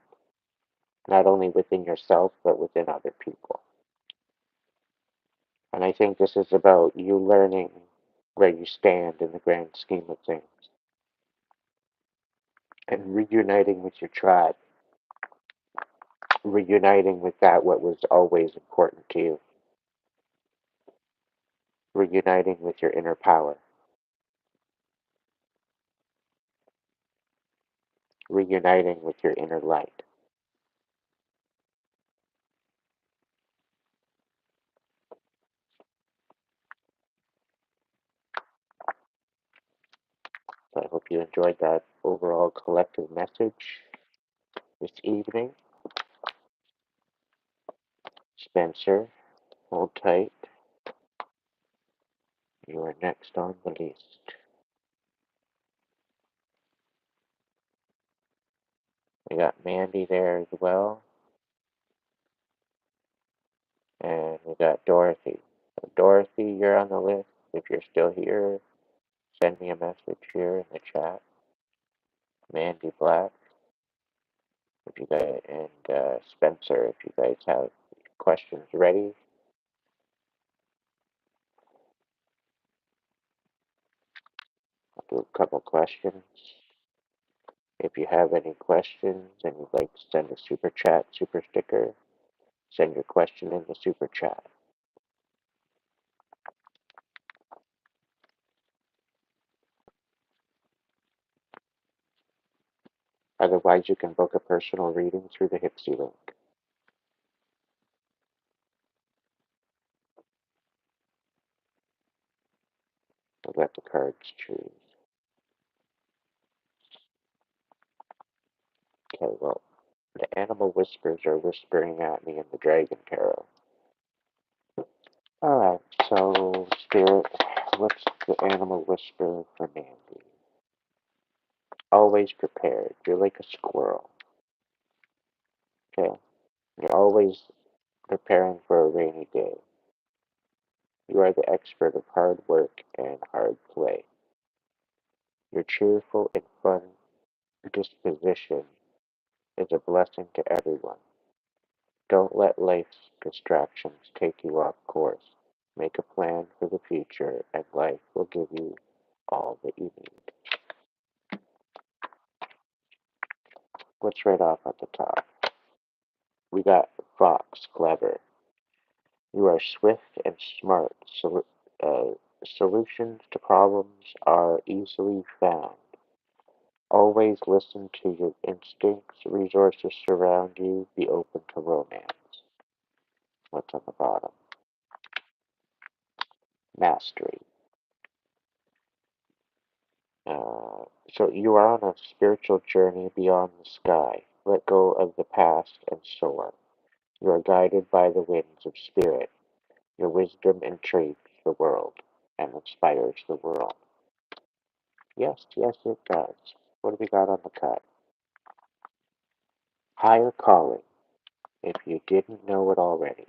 not only within yourself, but within other people. And I think this is about you learning where you stand in the grand scheme of things and reuniting with your tribe, reuniting with that what was always important to you, reuniting with your inner power. reuniting with your inner light. So I hope you enjoyed that overall collective message this evening. Spencer, hold tight. You are next on the list. We got Mandy there as well. And we got Dorothy. So Dorothy, you're on the list. If you're still here, send me a message here in the chat. Mandy Black, if you guys, and Spencer, if you guys have questions ready. I'll do a couple questions. If you have any questions and you'd like to send a super chat, super sticker, send your question in the super chat. Otherwise, you can book a personal reading through the Hipsy link. I'll let the cards choose. Okay, well, the animal whispers are whispering at me in the Dragon Tarot. Alright, so, Spirit, what's the animal whisper for Mandy? Always prepared. You're like a squirrel. Okay? You're always preparing for a rainy day. You are the expert of hard work and hard play. Your cheerful and fun disposition is a blessing to everyone. Don't let life's distractions take you off course. Make a plan for the future, and life will give you all that you need. What's right off at the top? We got Fox, clever. You are swift and smart. Solutions to problems are easily found. Always listen to your instincts. Resources surround you. Be open to romance. What's on the bottom? Mastery. So you are on a spiritual journey beyond the sky. Let go of the past and soar. You are guided by the winds of spirit. Your wisdom intrigues the world and inspires the world. Yes, yes, it does. What do we got on the cut? Higher calling, if you didn't know it already.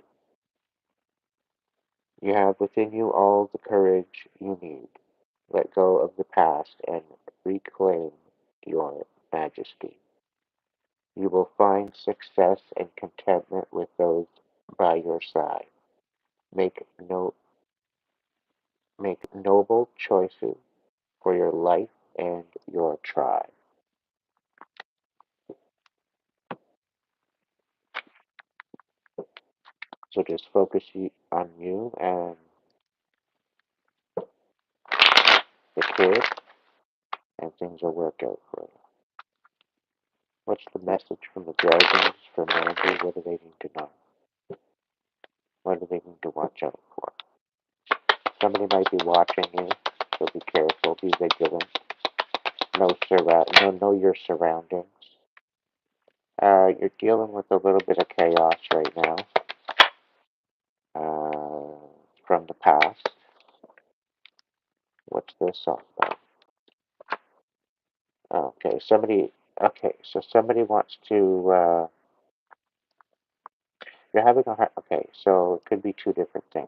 You have within you all the courage you need. Let go of the past and reclaim your majesty. You will find success and contentment with those by your side. Make no Make noble choices for your life and your tribe. So just focus on you and the kid, and things will work out for you. What's the message from the dragons for Mandy? What do they need to know? What do they need to watch out for? Somebody might be watching you, so be careful, be vigilant. Know your surroundings. You're dealing with a little bit of chaos right now from the past. What's this all about? Okay, so somebody wants to, you're having a hard, okay, so it could be two different things.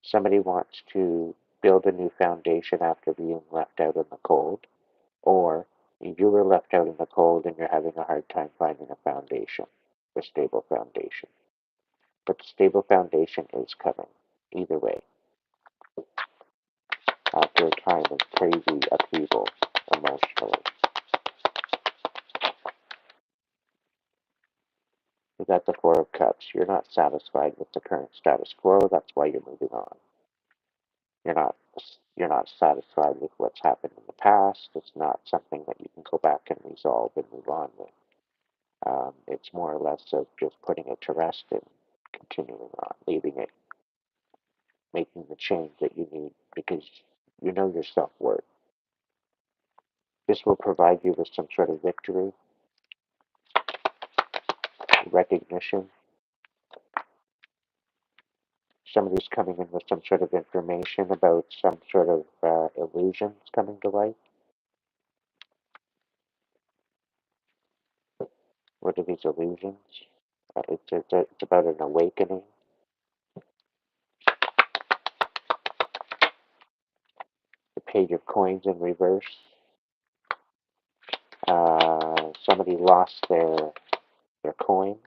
Somebody wants to build a new foundation after being left out in the cold, or you were left out in the cold and you're having a hard time finding a foundation, a stable foundation. But the stable foundation is coming, either way, after a time of crazy upheaval emotionally. You got the Four of Cups. You're not satisfied with the current status quo. That's why you're moving on. You're not You're not satisfied with what's happened in the past. It's not something that you can go back and resolve and move on with. It's more or less of just putting it to rest and continuing on, leaving it, making the change that you need because you know your self worth. This will provide you with some sort of victory, recognition. Somebody's coming in with some sort of information about some sort of illusions coming to light. What are these illusions? It's about an awakening. The page of coins in reverse. Somebody lost their coins.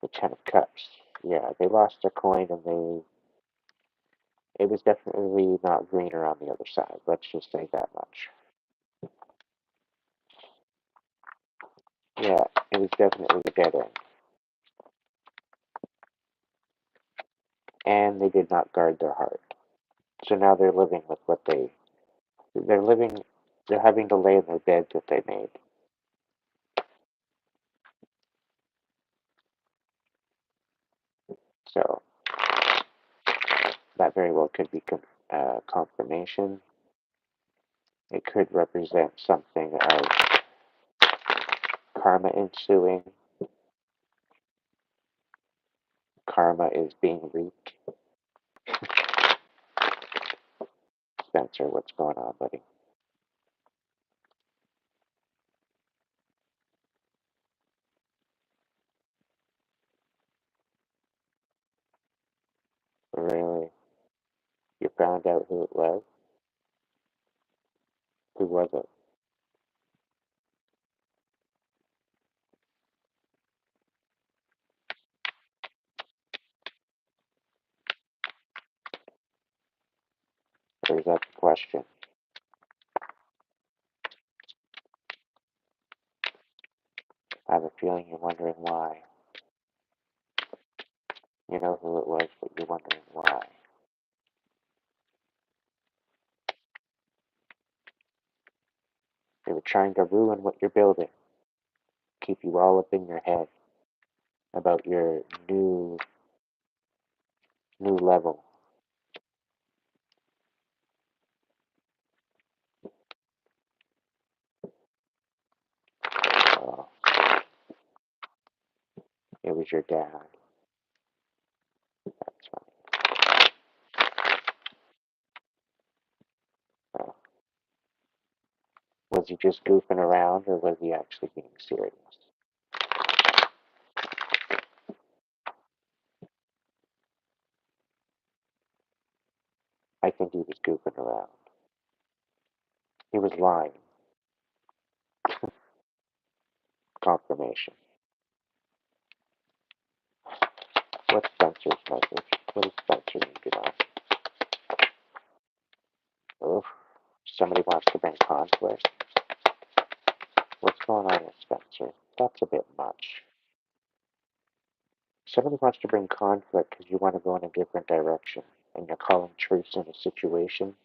The Ten of Cups. Yeah, they lost their coin and it was definitely not greener on the other side. Let's just say that much. Yeah, it was definitely the dead end. And they did not guard their heart. So now they're living with what they're living, they're having to lay in their bed that they made. So that very well could be confirmation. It could represent something of karma ensuing. Karma is being reaped. Spencer, what's going on, buddy? Really? You found out who it was? Who was it? Or is that the question? I have a feeling you're wondering why. You know who it was, but you're wondering why. They were trying to ruin what you're building, keep you all up in your head about your new level. Oh, it was your dad. That's funny. Oh. Was he just goofing around, or was he actually being serious? I think he was goofing around. He was lying. Confirmation. What's Spencer's message? What does Spencer need to know? Oof. Somebody wants to bring conflict. What's going on with Spencer? That's a bit much. Somebody wants to bring conflict because you want to go in a different direction and you're calling truce in a situation.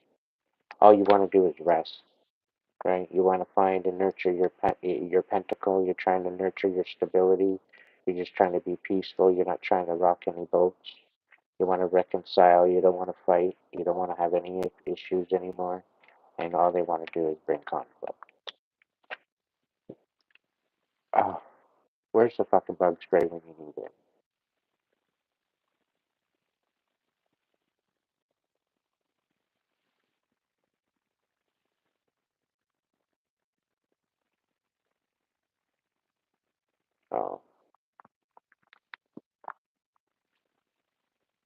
All you want to do is rest, right? You want to find and nurture your pentacle. You're trying to nurture your stability. You're just trying to be peaceful. You're not trying to rock any boats. You want to reconcile. You don't want to fight. You don't want to have any issues anymore. And all they want to do is bring conflict. Oh, where's the fucking bug spray when you need it? Oh,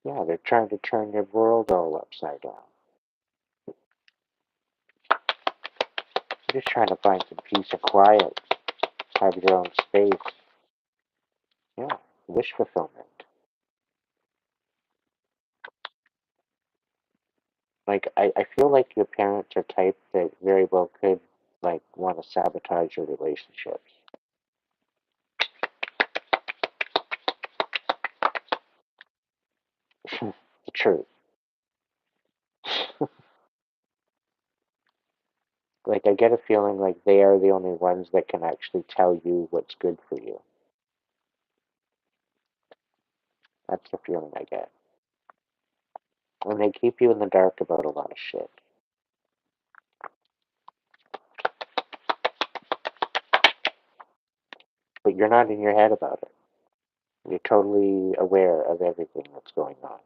yeah, they're trying to turn your world all upside down. You're just trying to find some peace and quiet, have your own space. Yeah, wish fulfillment. Like, I feel like your parents are type that very well could, like, want to sabotage your relationships. The truth. Like, I get a feeling like they are the only ones that can actually tell you what's good for you. That's the feeling I get. And they keep you in the dark about a lot of shit. But you're not in your head about it. You're totally aware of everything that's going on.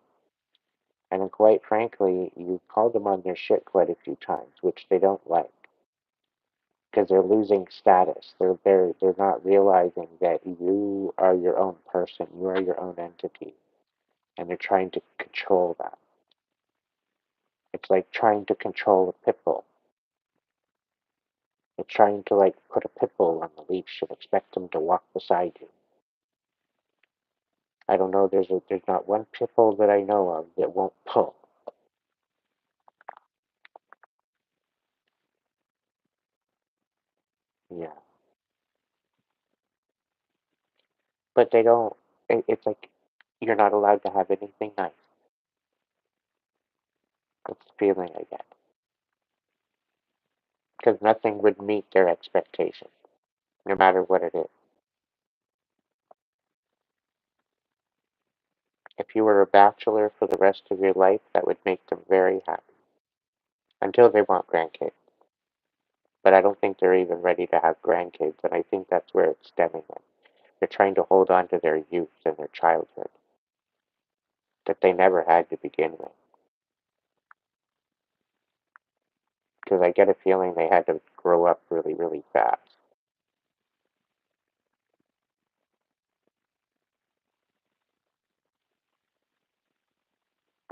And quite frankly, you've called them on their shit quite a few times, which they don't like. Because they're losing status. They're not realizing that you are your own person, you are your own entity. And they're trying to control that. It's like trying to control a pit bull. It's trying to like put a pit bull on the leash and expect him to walk beside you. I don't know. There's not one pit bull that I know of that won't pull. Yeah, but they don't. It's like you're not allowed to have anything nice. That's the feeling I get because nothing would meet their expectation, no matter what it is. If you were a bachelor for the rest of your life, that would make them very happy until they want grandkids. But I don't think they're even ready to have grandkids, and I think that's where it's stemming from. They're trying to hold on to their youth and their childhood that they never had to begin with. Because I get a feeling they had to grow up really, really fast.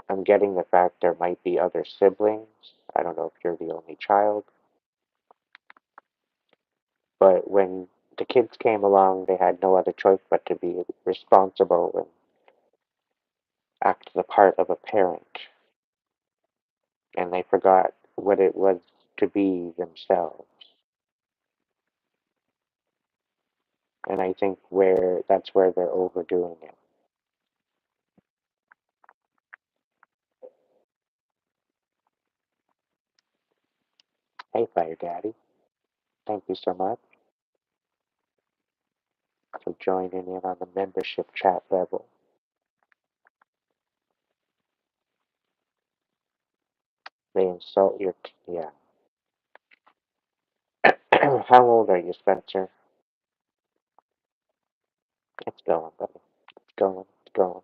I'm getting the fact there might be other siblings. I don't know if you're the only child, but when the kids came along, they had no other choice but to be responsible and act the part of a parent. And they forgot what it was to be themselves. And I think that's where they're overdoing it. Hey, Fire Daddy, thank you so much for joining in on the membership chat level. They insult your, yeah. How old are you, Spencer? It's going, buddy. It's going, it's going.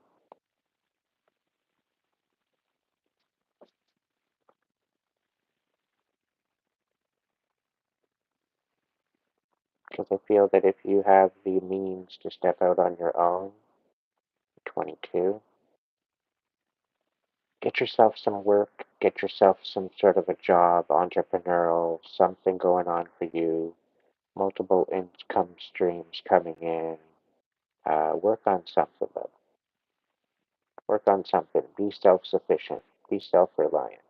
Because I feel that if you have the means to step out on your own, 22, get yourself some work, get yourself some sort of a job, entrepreneurial, something going on for you, multiple income streams coming in. Work on something, though. Work on something. Be self sufficient. Be self reliant.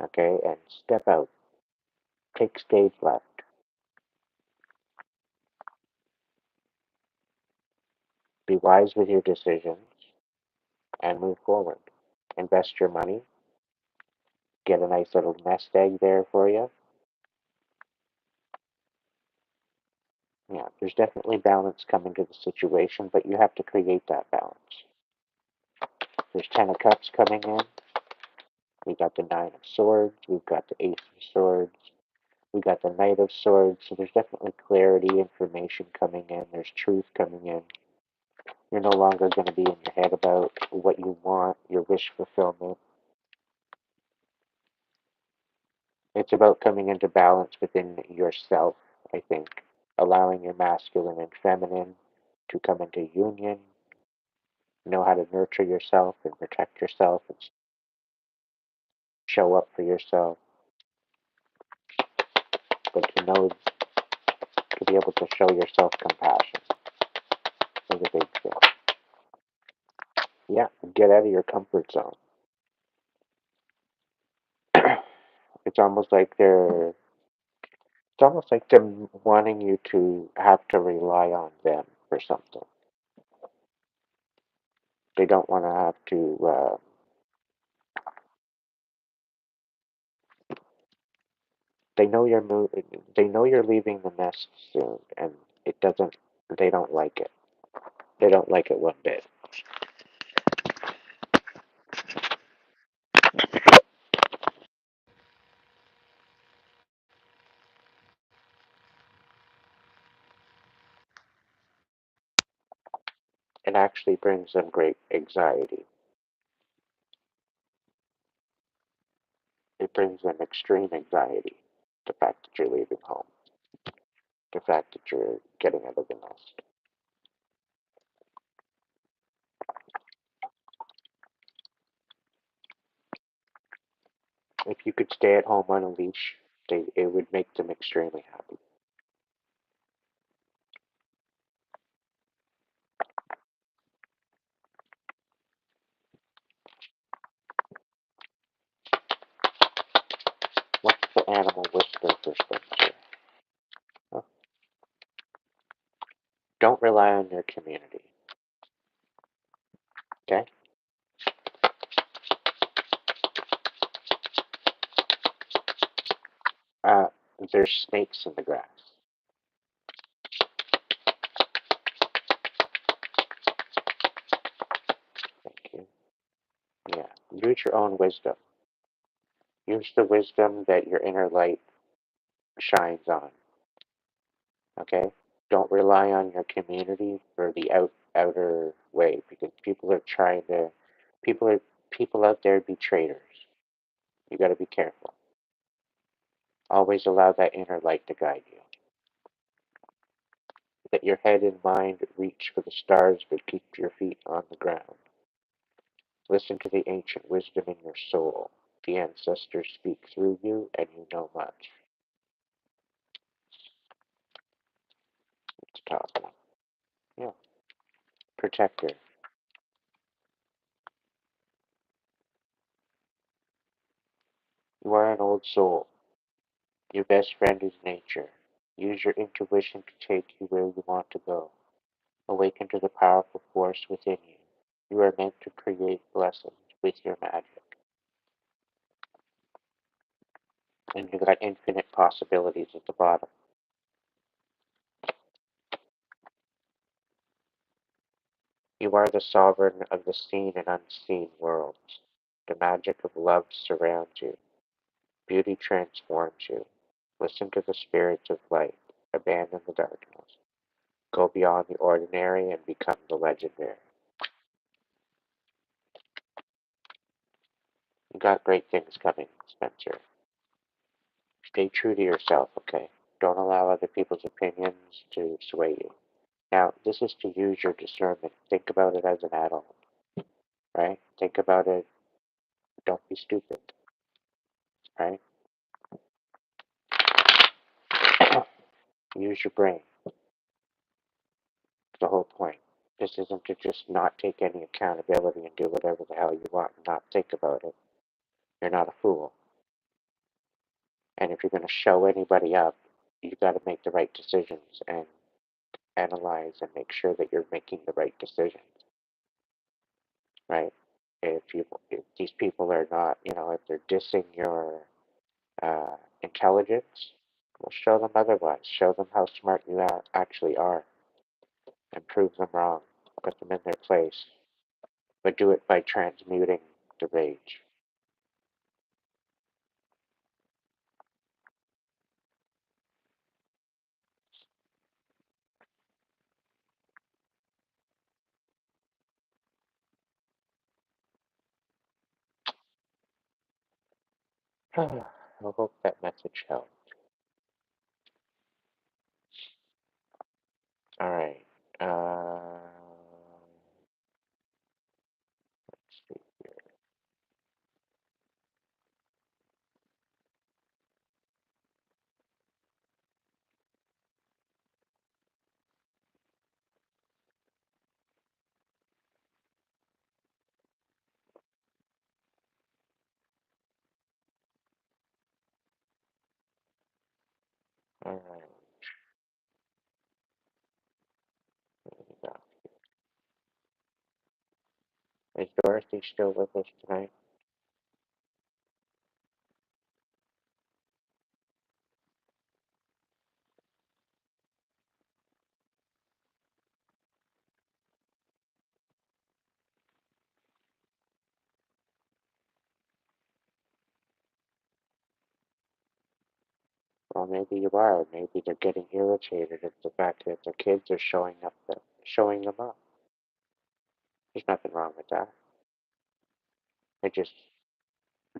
Okay? And step out. Take stage left. Be wise with your decisions and move forward. Invest your money. Get a nice little nest egg there for you. Yeah, there's definitely balance coming to the situation, but you have to create that balance. There's 10 of Cups coming in. We got the Nine of Swords. We've got the Ace of Swords. We got the Knight of Swords. So there's definitely clarity, information coming in. There's truth coming in. You're no longer going to be in your head about what you want, your wish fulfillment. It's about coming into balance within yourself, I think. Allowing your masculine and feminine to come into union, know how to nurture yourself and protect yourself and show up for yourself, but to know to be able to show yourself compassion is a big thing. Yeah, get out of your comfort zone. It's almost like them wanting you to have to rely on them for something. They don't want to have to. They know you're They know you're leaving the nest soon, and it doesn't. They don't like it. They don't like it one bit. It actually brings them great anxiety. It brings them extreme anxiety. The fact that you're leaving home. The fact that you're getting out of the nest. If you could stay at home on a leash, it would make them extremely happy. What's the animal whisper for Spencer? Oh, don't rely on your community. Okay? Uh, there's snakes in the grass. Thank you. Yeah. Use your own wisdom. Use the wisdom that your inner light shines on. Okay? Don't rely on your community for the outer way, because people are trying to people are people out there be traitors. You got to be careful. Always allow that inner light to guide you. Let your head and mind reach for the stars, but keep your feet on the ground. Listen to the ancient wisdom in your soul. The ancestors speak through you, and you know much. It's top one. Yeah. Protector. You are an old soul. Your best friend is nature. Use your intuition to take you where you want to go. Awaken to the powerful force within you. You are meant to create blessings with your magic. And you've got infinite possibilities at the bottom. You are the sovereign of the seen and unseen worlds. The magic of love surrounds you. Beauty transforms you. Listen to the spirits of light. Abandon the darkness. Go beyond the ordinary and become the legendary. You got great things coming, Spencer. Stay true to yourself, okay? Don't allow other people's opinions to sway you. Now, this is to use your discernment. Think about it as an adult, right? Think about it. Don't be stupid, right? Use your brain. The whole point. This isn't to just not take any accountability and do whatever the hell you want and not think about it. You're not a fool. And if you're going to show anybody up, you've got to make the right decisions and analyze and make sure that you're making the right decisions, right? If these people are not, if they're dissing your intelligence, well, show them otherwise. Show them how smart you actually are and prove them wrong. Put them in their place. But do it by transmuting the rage. I hope that message helped. All right. Let's see here. All right. There we go. Is Dorothy still with us tonight? Well, maybe you are. Maybe they're getting irritated at the fact that their kids are showing them up. There's nothing wrong with that. They just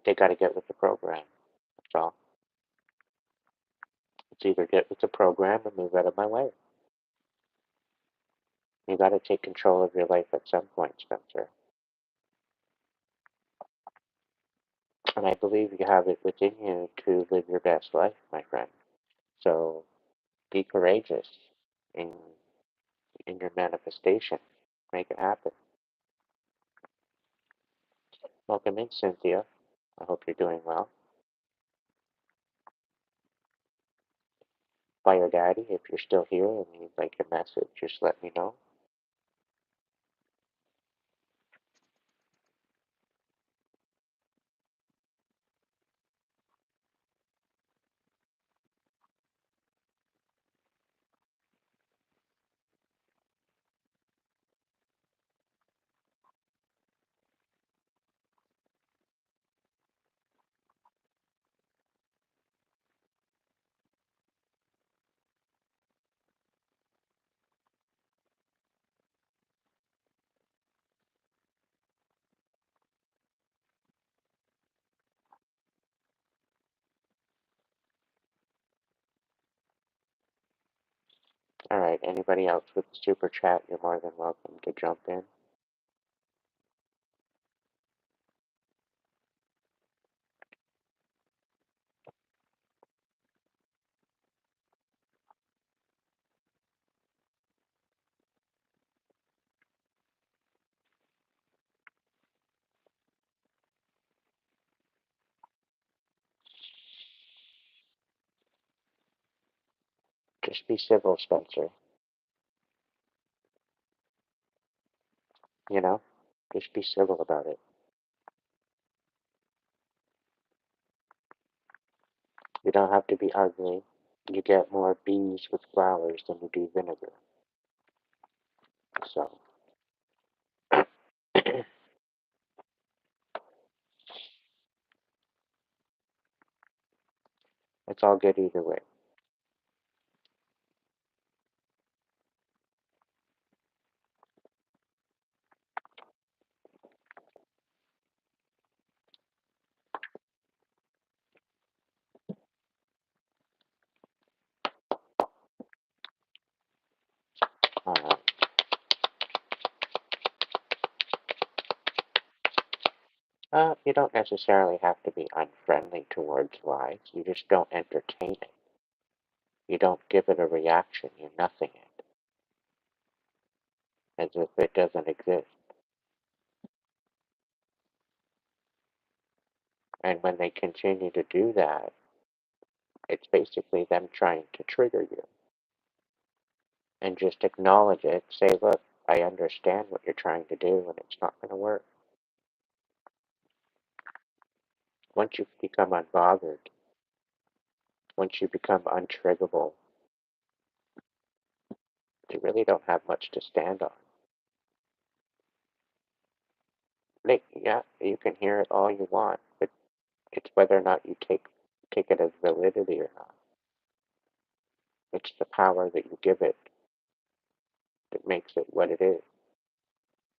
they got to get with the program. That's all. It's either get with the program or move out of my way. You got to take control of your life at some point, Spencer. And I believe you have it within you to live your best life, my friend. So be courageous in your manifestation. Make it happen. Welcome in, Cynthia. I hope you're doing well. Fire Daddy, if you're still here and you'd like a message, just let me know. All right, anybody else with the super chat, you're more than welcome to jump in. Just be civil, Spencer. You know, just be civil about it. You don't have to be ugly. You get more bees with flowers than you do vinegar. So, it's all good either way. All right. You don't necessarily have to be unfriendly towards lies. You just don't entertain it. You don't give it a reaction. You nothing it, as if it doesn't exist. And when they continue to do that, it's basically them trying to trigger you. And just acknowledge it. Say, look, I understand what you're trying to do, and it's not going to work. Once you become unbothered, once you become untriggerable, you really don't have much to stand on. Like, yeah, you can hear it all you want, but it's whether or not you take it as validity or not. It's the power that you give it that makes it what it is.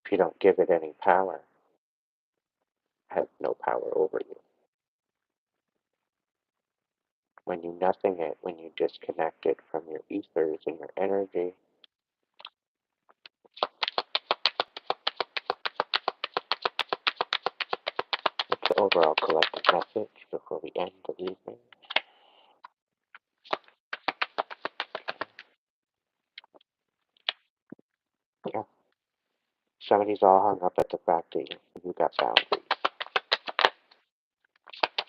If you don't give it any power, it has no power over you. When you nothing it, when you disconnect it from your ethers and your energy, it's the overall collective message before we end the evening. Yeah. Somebody's all hung up at the fact that you got boundaries.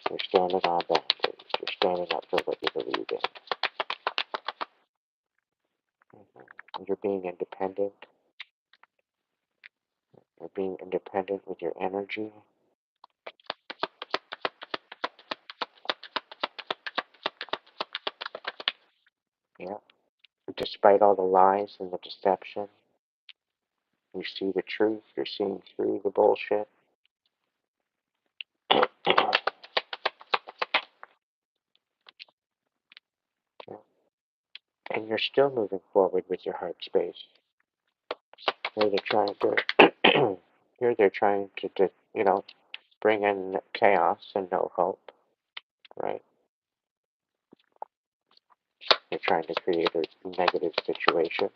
You're standing on boundaries. You're standing up for what you believe in. You're being independent. You're being independent with your energy. Yeah. Despite all the lies and the deception, you see the truth. You're seeing through the bullshit. Yeah. And you're still moving forward with your heart space. Here they're trying to, here they're trying to, bring in chaos and no hope, right? They're trying to create a negative situation.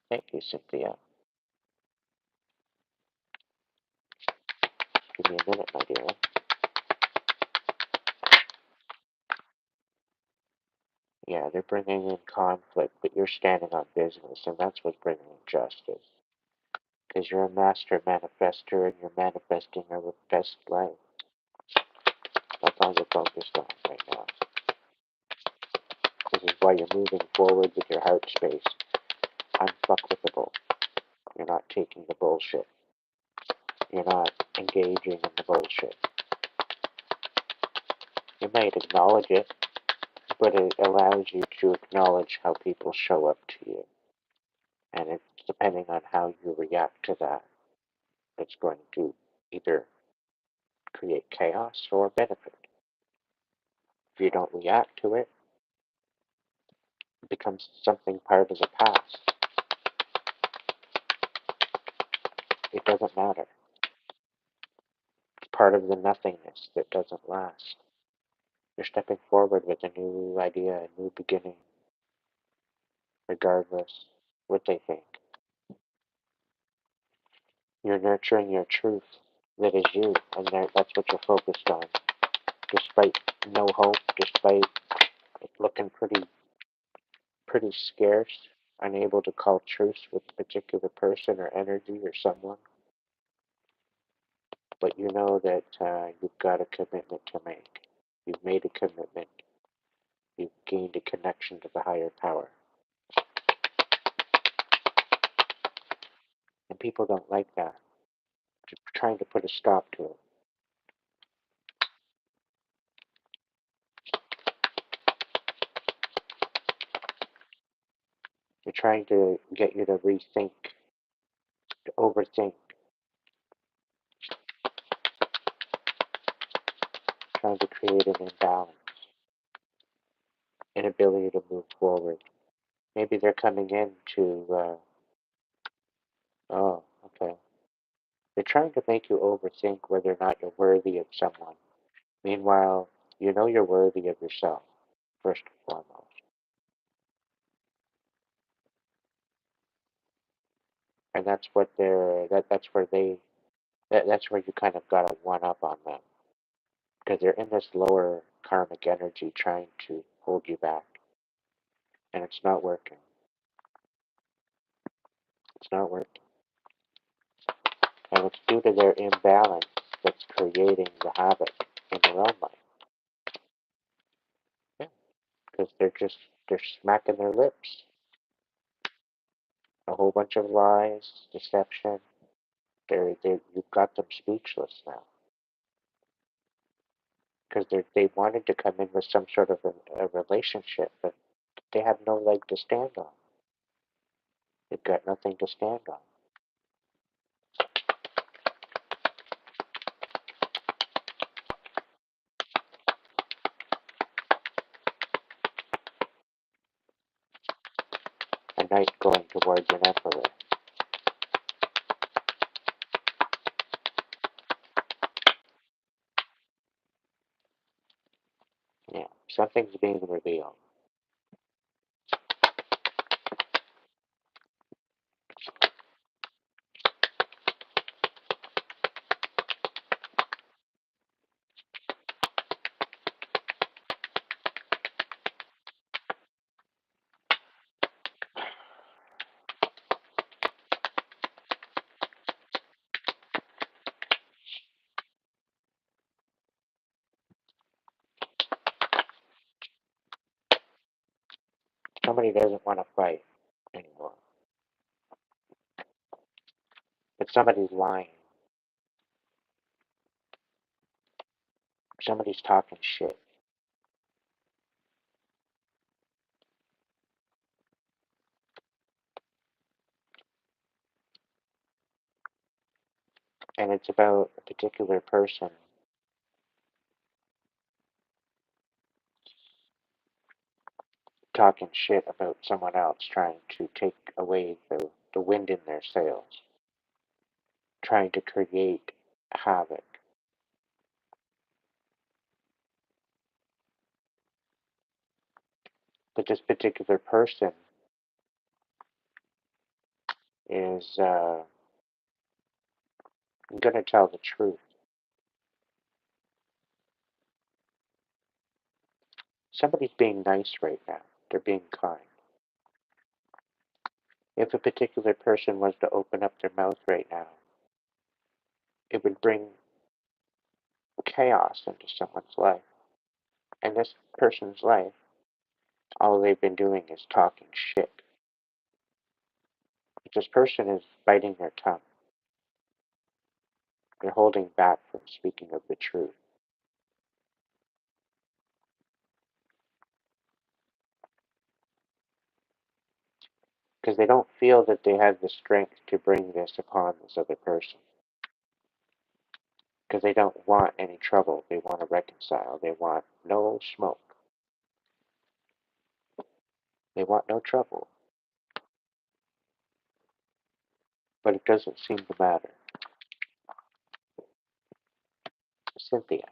Thank you, Cynthia. Give me a minute, my dear. Yeah, they're bringing in conflict, but you're standing on business, and that's what's bringing in justice. Because you're a master manifester, and you're manifesting your best life. That's all you're focused on right now. This is why you're moving forward with your heart space. Unfuckable. You're not taking the bullshit. You're not engaging in the bullshit. You might acknowledge it, but it allows you to acknowledge how people show up to you. And it's depending on how you react to that, it's going to either create chaos or benefit. If you don't react to it, it becomes something part of the past. It doesn't matter. It's part of the nothingness that doesn't last. You're stepping forward with a new idea, a new beginning, regardless what they think. You're nurturing your truth that is you, and that's what you're focused on. Despite no hope, despite it looking pretty scarce, unable to call truce with a particular person or energy or someone, but you know that you've got a commitment to make. You've made a commitment. You've gained a connection to the higher power. And people don't like that. You're trying to put a stop to it. They're trying to get you to rethink, to overthink, trying to create an imbalance, inability to move forward. Maybe they're coming in to, oh, okay. They're trying to make you overthink whether or not you're worthy of someone. Meanwhile, you know you're worthy of yourself, first and foremost. And that's what that's where that's where you kind of got to one up on them. Because they're in this lower karmic energy trying to hold you back. And it's not working. It's not working. And it's due to their imbalance that's creating the havoc in their own life. Yeah. Because they're smacking their lips. A whole bunch of lies, deception. You've got them speechless now. Because they wanted to come in with some sort of a relationship, but they have no leg to stand on. They've got nothing to stand on. A knight going towards an emperor. Yeah, something's being revealed. Somebody doesn't want to fight anymore. If somebody's lying, somebody's talking shit, and it's about a particular person talking shit about someone else, trying to take away the wind in their sails, trying to create havoc. But this particular person is going to tell the truth. Somebody's being nice right now. They're being kind. If a particular person was to open up their mouth right now, it would bring chaos into someone's life. And this person's life, all they've been doing is talking shit. But this person is biting their tongue. They're holding back from speaking of the truth. Because they don't feel that they have the strength to bring this upon this other person. Because they don't want any trouble. They want to reconcile. They want no smoke. They want no trouble. But it doesn't seem to matter. Cynthia,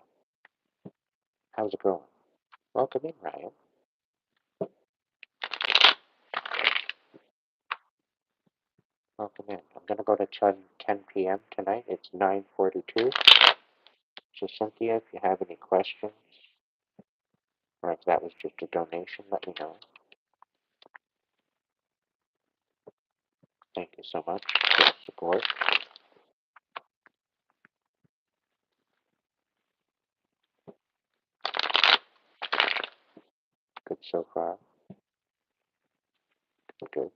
how's it going? Welcome in, Ryan. Welcome in. I'm going to go to 10 p.m. tonight. It's 9:42. So, Cynthia, if you have any questions, or if that was just a donation, let me know. Thank you so much for the support. Good so far. Good.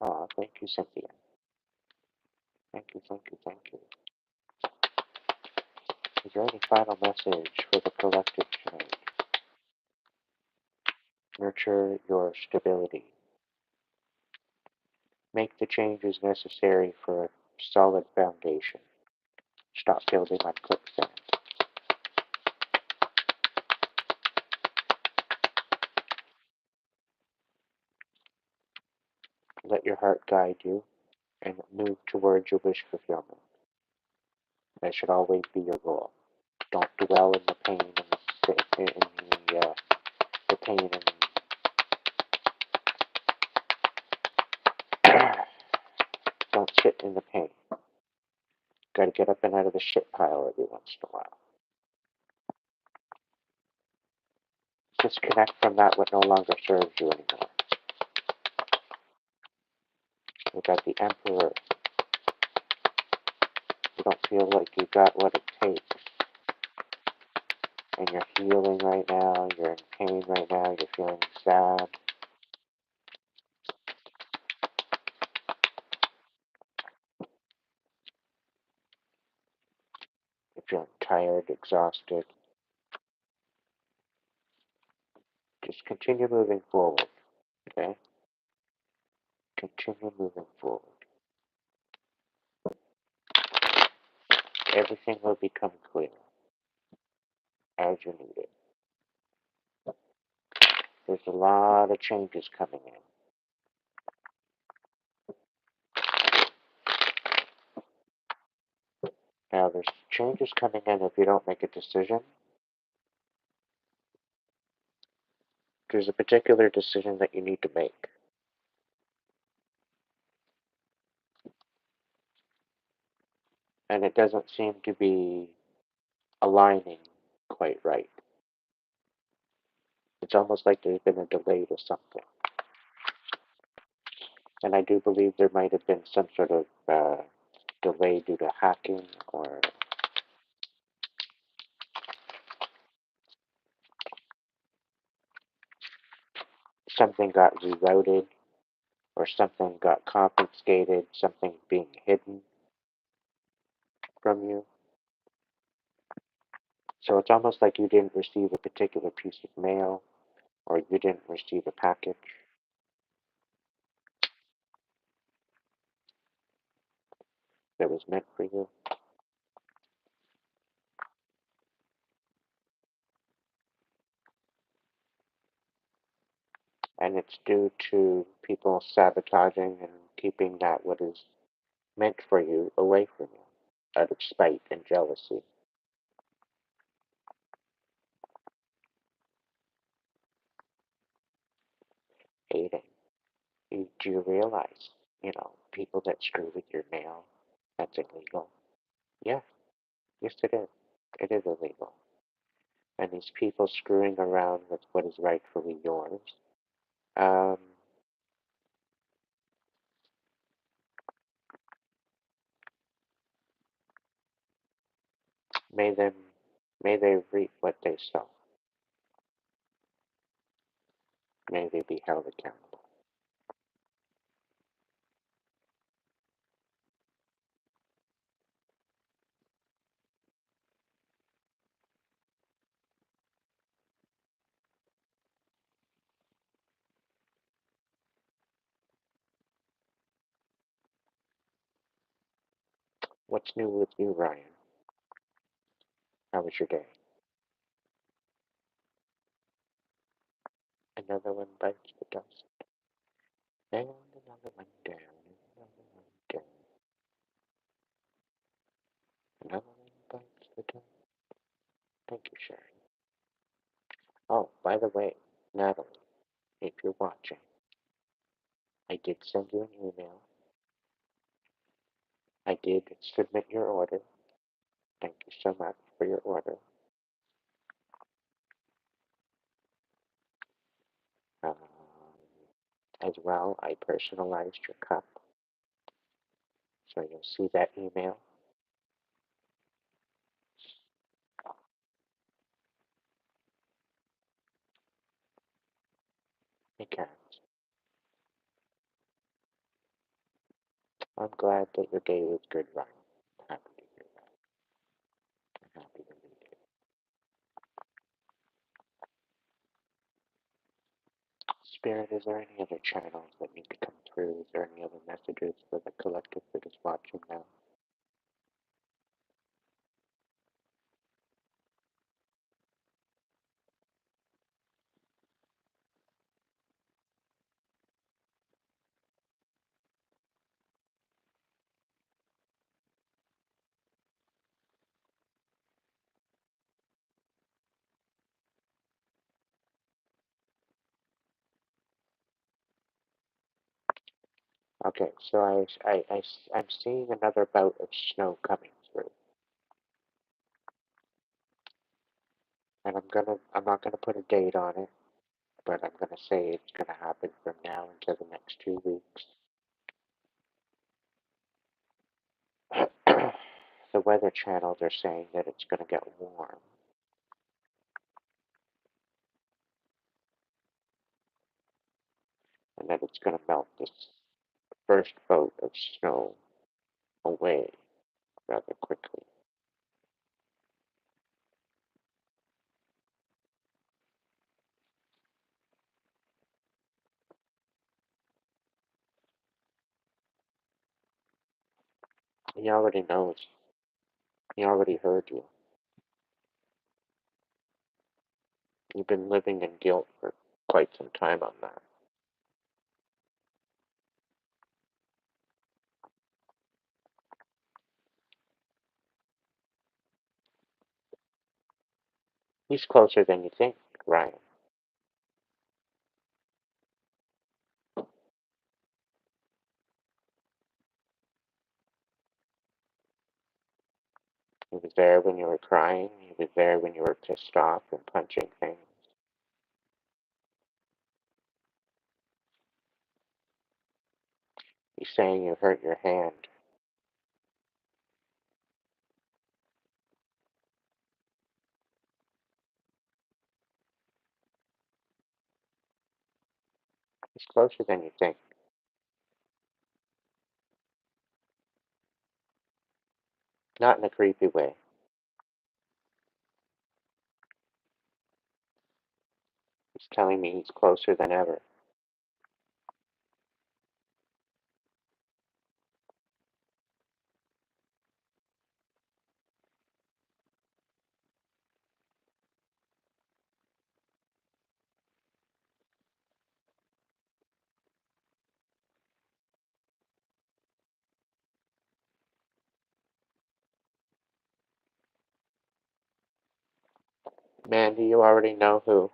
Oh, thank you, Cynthia. Thank you, thank you, thank you. Is there any final message for the collective tonight? Nurture your stability. Make the changes necessary for a solid foundation. Stop building on quicksand. Let your heart guide you and move towards your wish fulfillment. That should always be your goal. Don't dwell in the pain and the pain and don't sit in the pain. Got to get up and out of the shit pile every once in a while. Disconnect from that what no longer serves you anymore. We got the Emperor. You don't feel like you got what it takes. And you're healing right now, you're in pain right now, you're feeling sad. You're feeling tired, exhausted. Just continue moving forward, okay? Continue moving forward. Everything will become clear as you need it. There's a lot of changes coming in. Now, there's changes coming in if you don't make a decision. There's a particular decision that you need to make. And it doesn't seem to be aligning quite right. It's almost like there's been a delay to something. And I do believe there might have been some sort of delayed due to hacking, or something got rerouted, or something got confiscated, something being hidden from you. So it's almost like you didn't receive a particular piece of mail, or you didn't receive a package that was meant for you. And it's due to people sabotaging and keeping that what is meant for you away from you out of spite and jealousy. Aiden, do you realize, people that screw with your mail, that's illegal? Yeah, yes it is. It is illegal. And these people screwing around with what is rightfully yours, um, may them, may they reap what they sow. May they be held accountable. What's new with you, Ryan? How was your day? Another one bites the dust. And another one down. Another one down. Another one bites the dust. Thank you, Sharon. Oh, by the way, Natalie, if you're watching, I did send you an email. I did submit your order. Thank you so much for your order. Um, as well, I personalized your cup, so you'll see that email. Okay. I'm glad that your day was good, Ryan. I'm happy to hear that. I'm happy to read it. Spirit, is there any other channels that need to come through? Is there any other messages for the collective that is watching now? Okay, so I'm seeing another bout of snow coming through. And I'm not gonna put a date on it, but I'm gonna say it's gonna happen from now until the next 2 weeks. The weather channels are saying that it's gonna get warm, and that it's gonna melt this first boat of snow away rather quickly. He already knows. He already heard you. You've been living in guilt for quite some time on that. He's closer than you think, Ryan. He was there when you were crying. He was there when you were pissed off and punching things. He's saying you hurt your hand. It's closer than you think. Not in a creepy way. He's telling me he's closer than ever. Mandy, you already know who.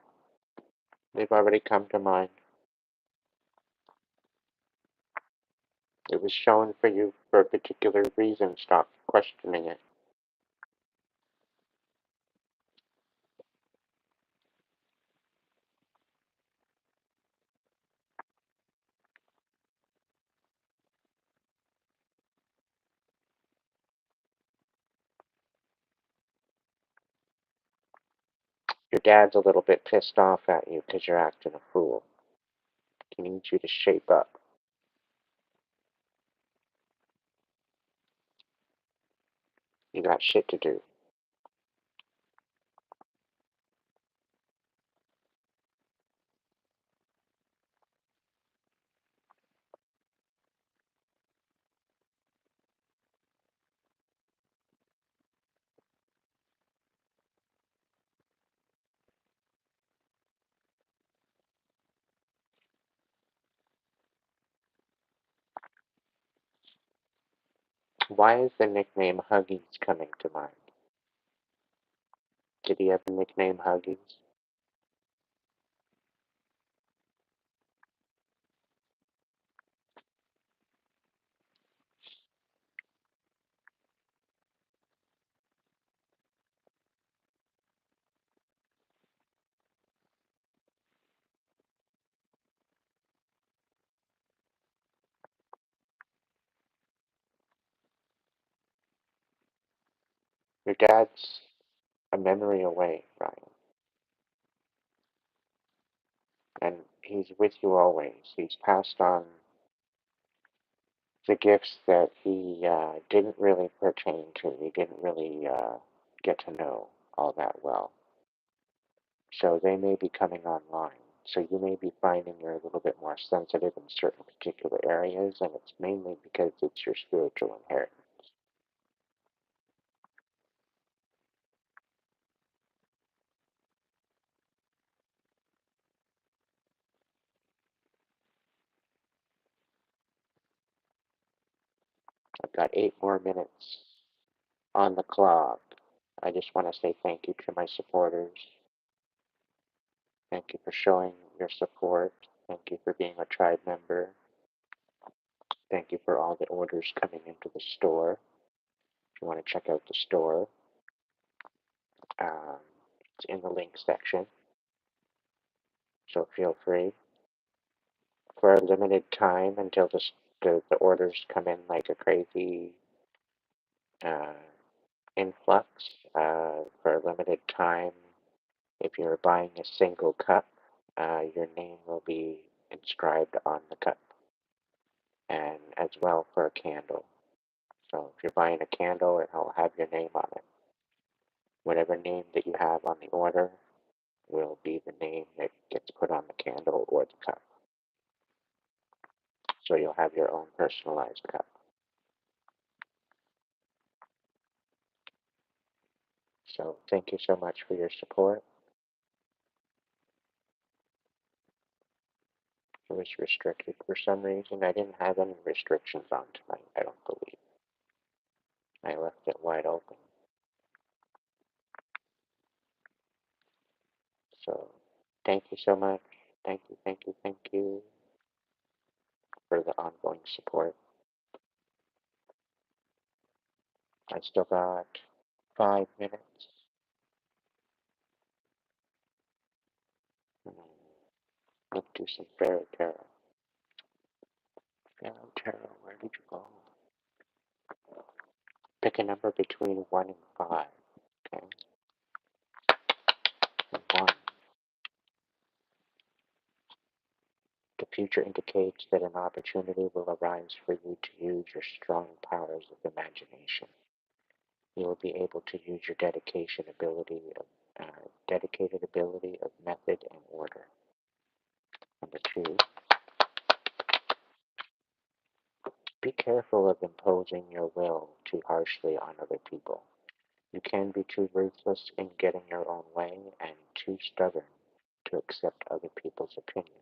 They've already come to mind. It was shown for you for a particular reason. Stop questioning it. Your dad's a little bit pissed off at you because you're acting a fool. He needs you to shape up. You got shit to do. Why is the nickname Huggies coming to mind? Did he have a nickname Huggies? Your dad's a memory away, Ryan. And he's with you always. He's passed on the gifts that he didn't really pertain to. He didn't really get to know all that well. So they may be coming online. So you may be finding you're a little bit more sensitive in certain particular areas, and it's mainly because it's your spiritual inheritance. I've got 8 more minutes on the clock. I just want to say thank you to my supporters. Thank you for showing your support. Thank you for being a tribe member. Thank you for all the orders coming into the store. If you want to check out the store, um, it's in the link section. So feel free. For a limited time until the orders come in like a crazy uh, influx, for a limited time, if you're buying a single cup, your name will be inscribed on the cup, and as well for a candle. So if you're buying a candle, it'll have your name on it. Whatever name that you have on the order will be the name that gets put on the candle or the cup. So you'll have your own personalized cup. So thank you so much for your support. It was restricted for some reason. I didn't have any restrictions on tonight, I don't believe. I left it wide open. So thank you so much. Thank you, thank you, thank you for the ongoing support. I still got 5 minutes. Let's do some fairy tarot. Fairy tarot, where did you go? Pick a number between 1 and 5. Okay. 1. The future indicates that an opportunity will arise for you to use your strong powers of imagination. You will be able to use your dedicated ability of method and order. Number 2, be careful of imposing your will too harshly on other people. You can be too ruthless in getting your own way and too stubborn to accept other people's opinions.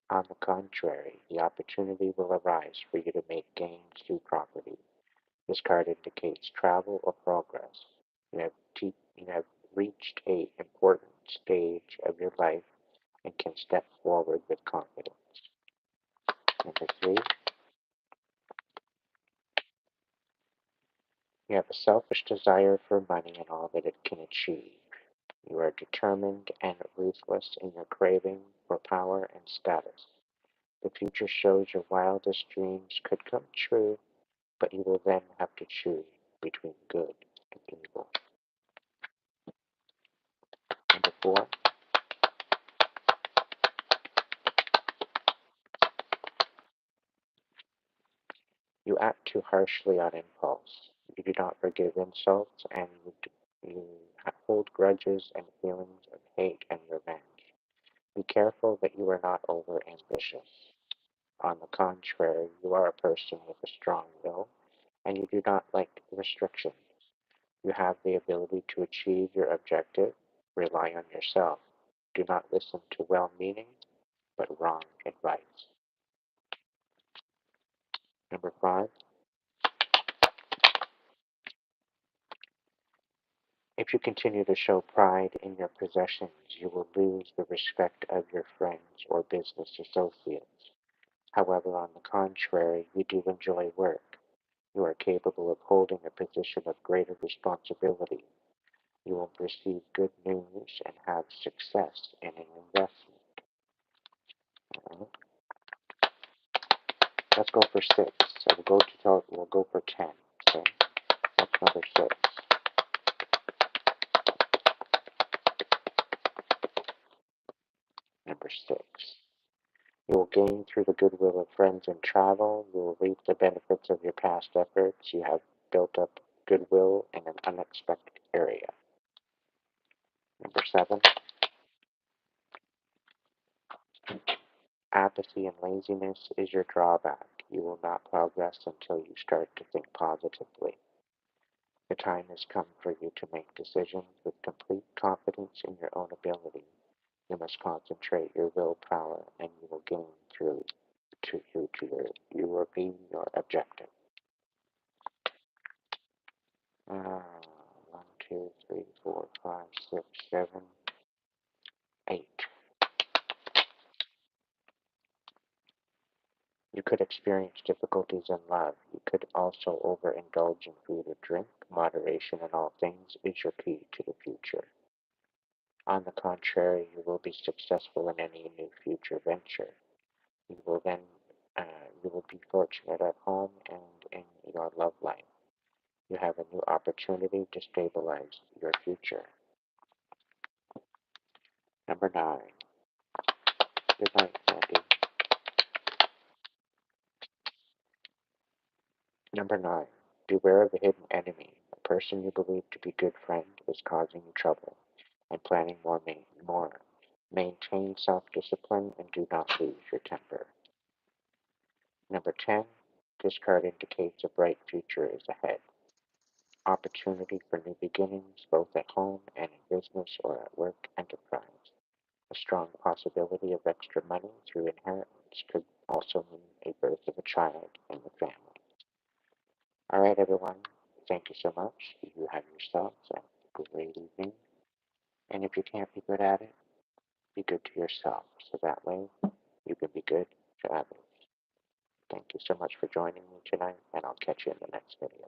On the contrary, the opportunity will arise for you to make gains through property. This card indicates travel or progress. You have reached an important stage of your life and can step forward with confidence. Number 3, you have a selfish desire for money and all that it can achieve. You are determined and ruthless in your craving for power and status. The future shows your wildest dreams could come true, but you will then have to choose between good and evil. Number 4, you act too harshly on impulse. You do not forgive insults, and you hold grudges and feelings of hate and revenge. Be careful that you are not over ambitious. On the contrary, you are a person with a strong will, and you do not like restrictions. You have the ability to achieve your objective. Rely on yourself. Do not listen to well-meaning but wrong advice. Number 5, if you continue to show pride in your possessions, you will lose the respect of your friends or business associates. However, on the contrary, you do enjoy work. You are capable of holding a position of greater responsibility. You will receive good news and have success in an investment. All right. Let's go for 6. So we'll go for 10. Okay. That's number 6. Number 6. You will gain through the goodwill of friends and travel. You will reap the benefits of your past efforts. You have built up goodwill in an unexpected area. Number 7. Apathy and laziness is your drawback. You will not progress until you start to think positively. The time has come for you to make decisions with complete confidence in your own ability. You must concentrate your willpower, and you will gain you will gain your objective. 1, 2, 3, 4, 5, 6, 7, 8. You could experience difficulties in love. You could also overindulge in food or drink. Moderation in all things is your key to the future. On the contrary, you will be successful in any new future venture. You will then uh, you will be fortunate at home and in your love life. You have a new opportunity to stabilize your future. Number 9. Good night, Sandy. Number 9. Beware of the hidden enemy. A person you believe to be a good friend is causing you trouble and planning more. Maintain self-discipline and do not lose your temper. Number 10. This card indicates a bright future is ahead. Opportunity for new beginnings, both at home and in business or at work enterprise. A strong possibility of extra money through inheritance could also mean a birth of a child in the family. All right, everyone. Thank you so much. You have yourselves a great evening. And if you can't be good at it, be good to yourself. So that way you can be good to others. Thank you so much for joining me tonight, and I'll catch you in the next video.